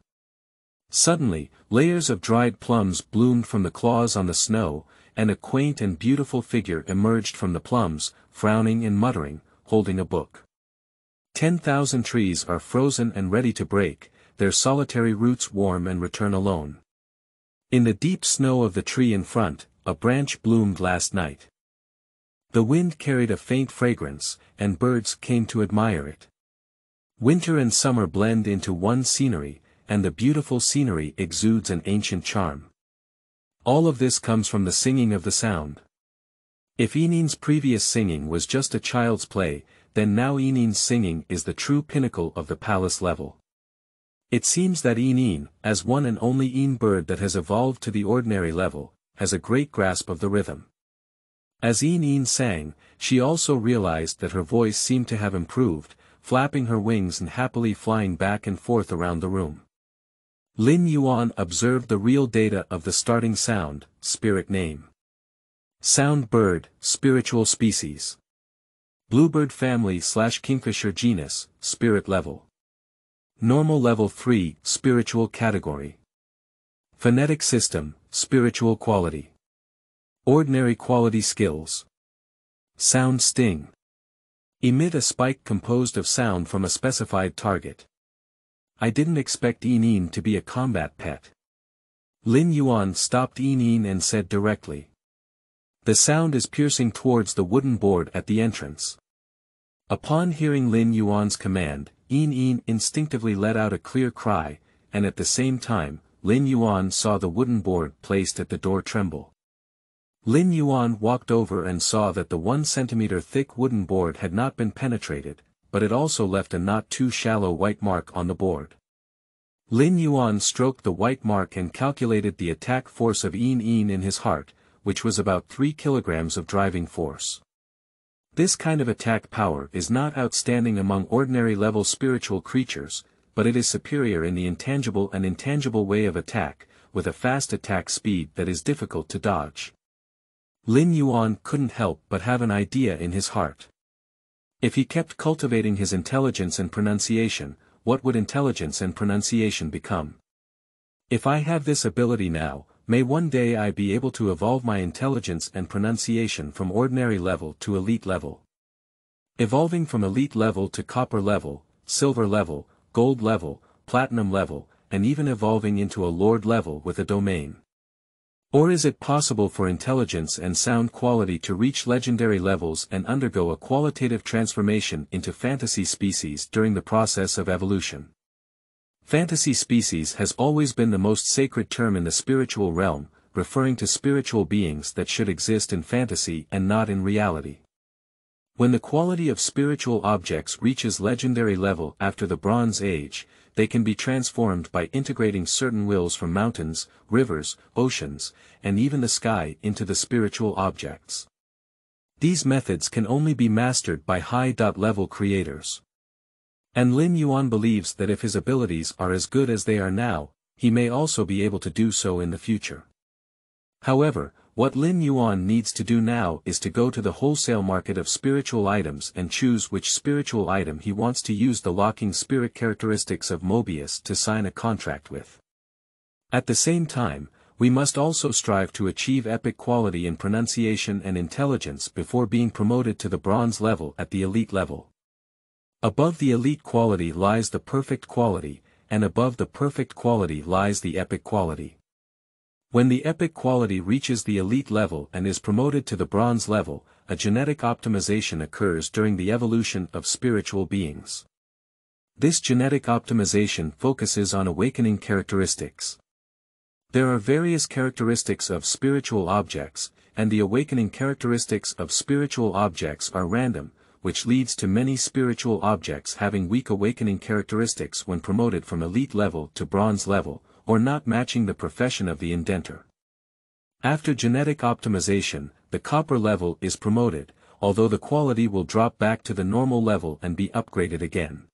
Suddenly, layers of dried plums bloomed from the claws on the snow, and a quaint and beautiful figure emerged from the plums, frowning and muttering, holding a book. 10,000 trees are frozen and ready to break, their solitary roots warm and return alone. In the deep snow of the tree in front, a branch bloomed last night. The wind carried a faint fragrance, and birds came to admire it. Winter and summer blend into one scenery, and the beautiful scenery exudes an ancient charm. All of this comes from the singing of the sound. If Yinin's previous singing was just a child's play, then now Yinin's singing is the true pinnacle of the palace level. It seems that Yinin, as one and only Yin bird that has evolved to the ordinary level, has a great grasp of the rhythm. As Yin sang, she also realized that her voice seemed to have improved, flapping her wings and happily flying back and forth around the room. Lin Yuan observed the real data of the starting sound, spirit name. Sound bird, spiritual species. Bluebird family / kingfisher genus, spirit level. Normal level 3, spiritual category. Phonetic system, spiritual quality. Ordinary quality skills. Sound sting. Emit a spike composed of sound from a specified target. I didn't expect Yinin to be a combat pet. Lin Yuan stopped Yinin and said directly. The sound is piercing towards the wooden board at the entrance. Upon hearing Lin Yuan's command, Yin instinctively let out a clear cry, and at the same time, Lin Yuan saw the wooden board placed at the door tremble. Lin Yuan walked over and saw that the 1 centimeter thick wooden board had not been penetrated, but it also left a not too shallow white mark on the board. Lin Yuan stroked the white mark and calculated the attack force of Yin in his heart, which was about 3 kilograms of driving force. This kind of attack power is not outstanding among ordinary level spiritual creatures, but it is superior in the intangible and intangible way of attack, with a fast attack speed that is difficult to dodge. Lin Yuan couldn't help but have an idea in his heart. If he kept cultivating his intelligence and pronunciation, what would intelligence and pronunciation become? If I have this ability now, may one day I be able to evolve my intelligence and pronunciation from ordinary level to elite level. Evolving from elite level to copper level, silver level, gold level, platinum level, and even evolving into a lord level with a domain. Or is it possible for intelligence and sound quality to reach legendary levels and undergo a qualitative transformation into fantasy species during the process of evolution? Fantasy species has always been the most sacred term in the spiritual realm, referring to spiritual beings that should exist in fantasy and not in reality. When the quality of spiritual objects reaches legendary level after the Bronze Age, they can be transformed by integrating certain wills from mountains, rivers, oceans, and even the sky into the spiritual objects. These methods can only be mastered by high-level creators. And Lin Yuan believes that if his abilities are as good as they are now, he may also be able to do so in the future. However, what Lin Yuan needs to do now is to go to the wholesale market of spiritual items and choose which spiritual item he wants to use the locking spirit characteristics of Mobius to sign a contract with. At the same time, we must also strive to achieve epic quality in pronunciation and intelligence before being promoted to the bronze level at the elite level. Above the elite quality lies the perfect quality, and above the perfect quality lies the epic quality. When the epic quality reaches the elite level and is promoted to the bronze level, a genetic optimization occurs during the evolution of spiritual beings. This genetic optimization focuses on awakening characteristics. There are various characteristics of spiritual objects, and the awakening characteristics of spiritual objects are random, which leads to many spiritual objects having weak awakening characteristics when promoted from elite level to bronze level, or not matching the profession of the indentor. After genetic optimization, the copper level is promoted, although the quality will drop back to the normal level and be upgraded again.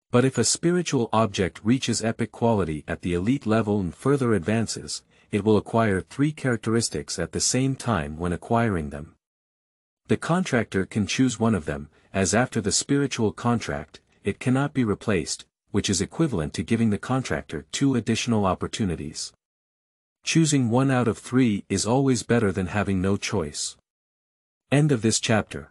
But if a spiritual object reaches epic quality at the elite level and further advances, it will acquire 3 characteristics at the same time when acquiring them. The contractor can choose one of them, as after the spiritual contract, it cannot be replaced, which is equivalent to giving the contractor 2 additional opportunities. Choosing 1 out of 3 is always better than having no choice. End of this chapter.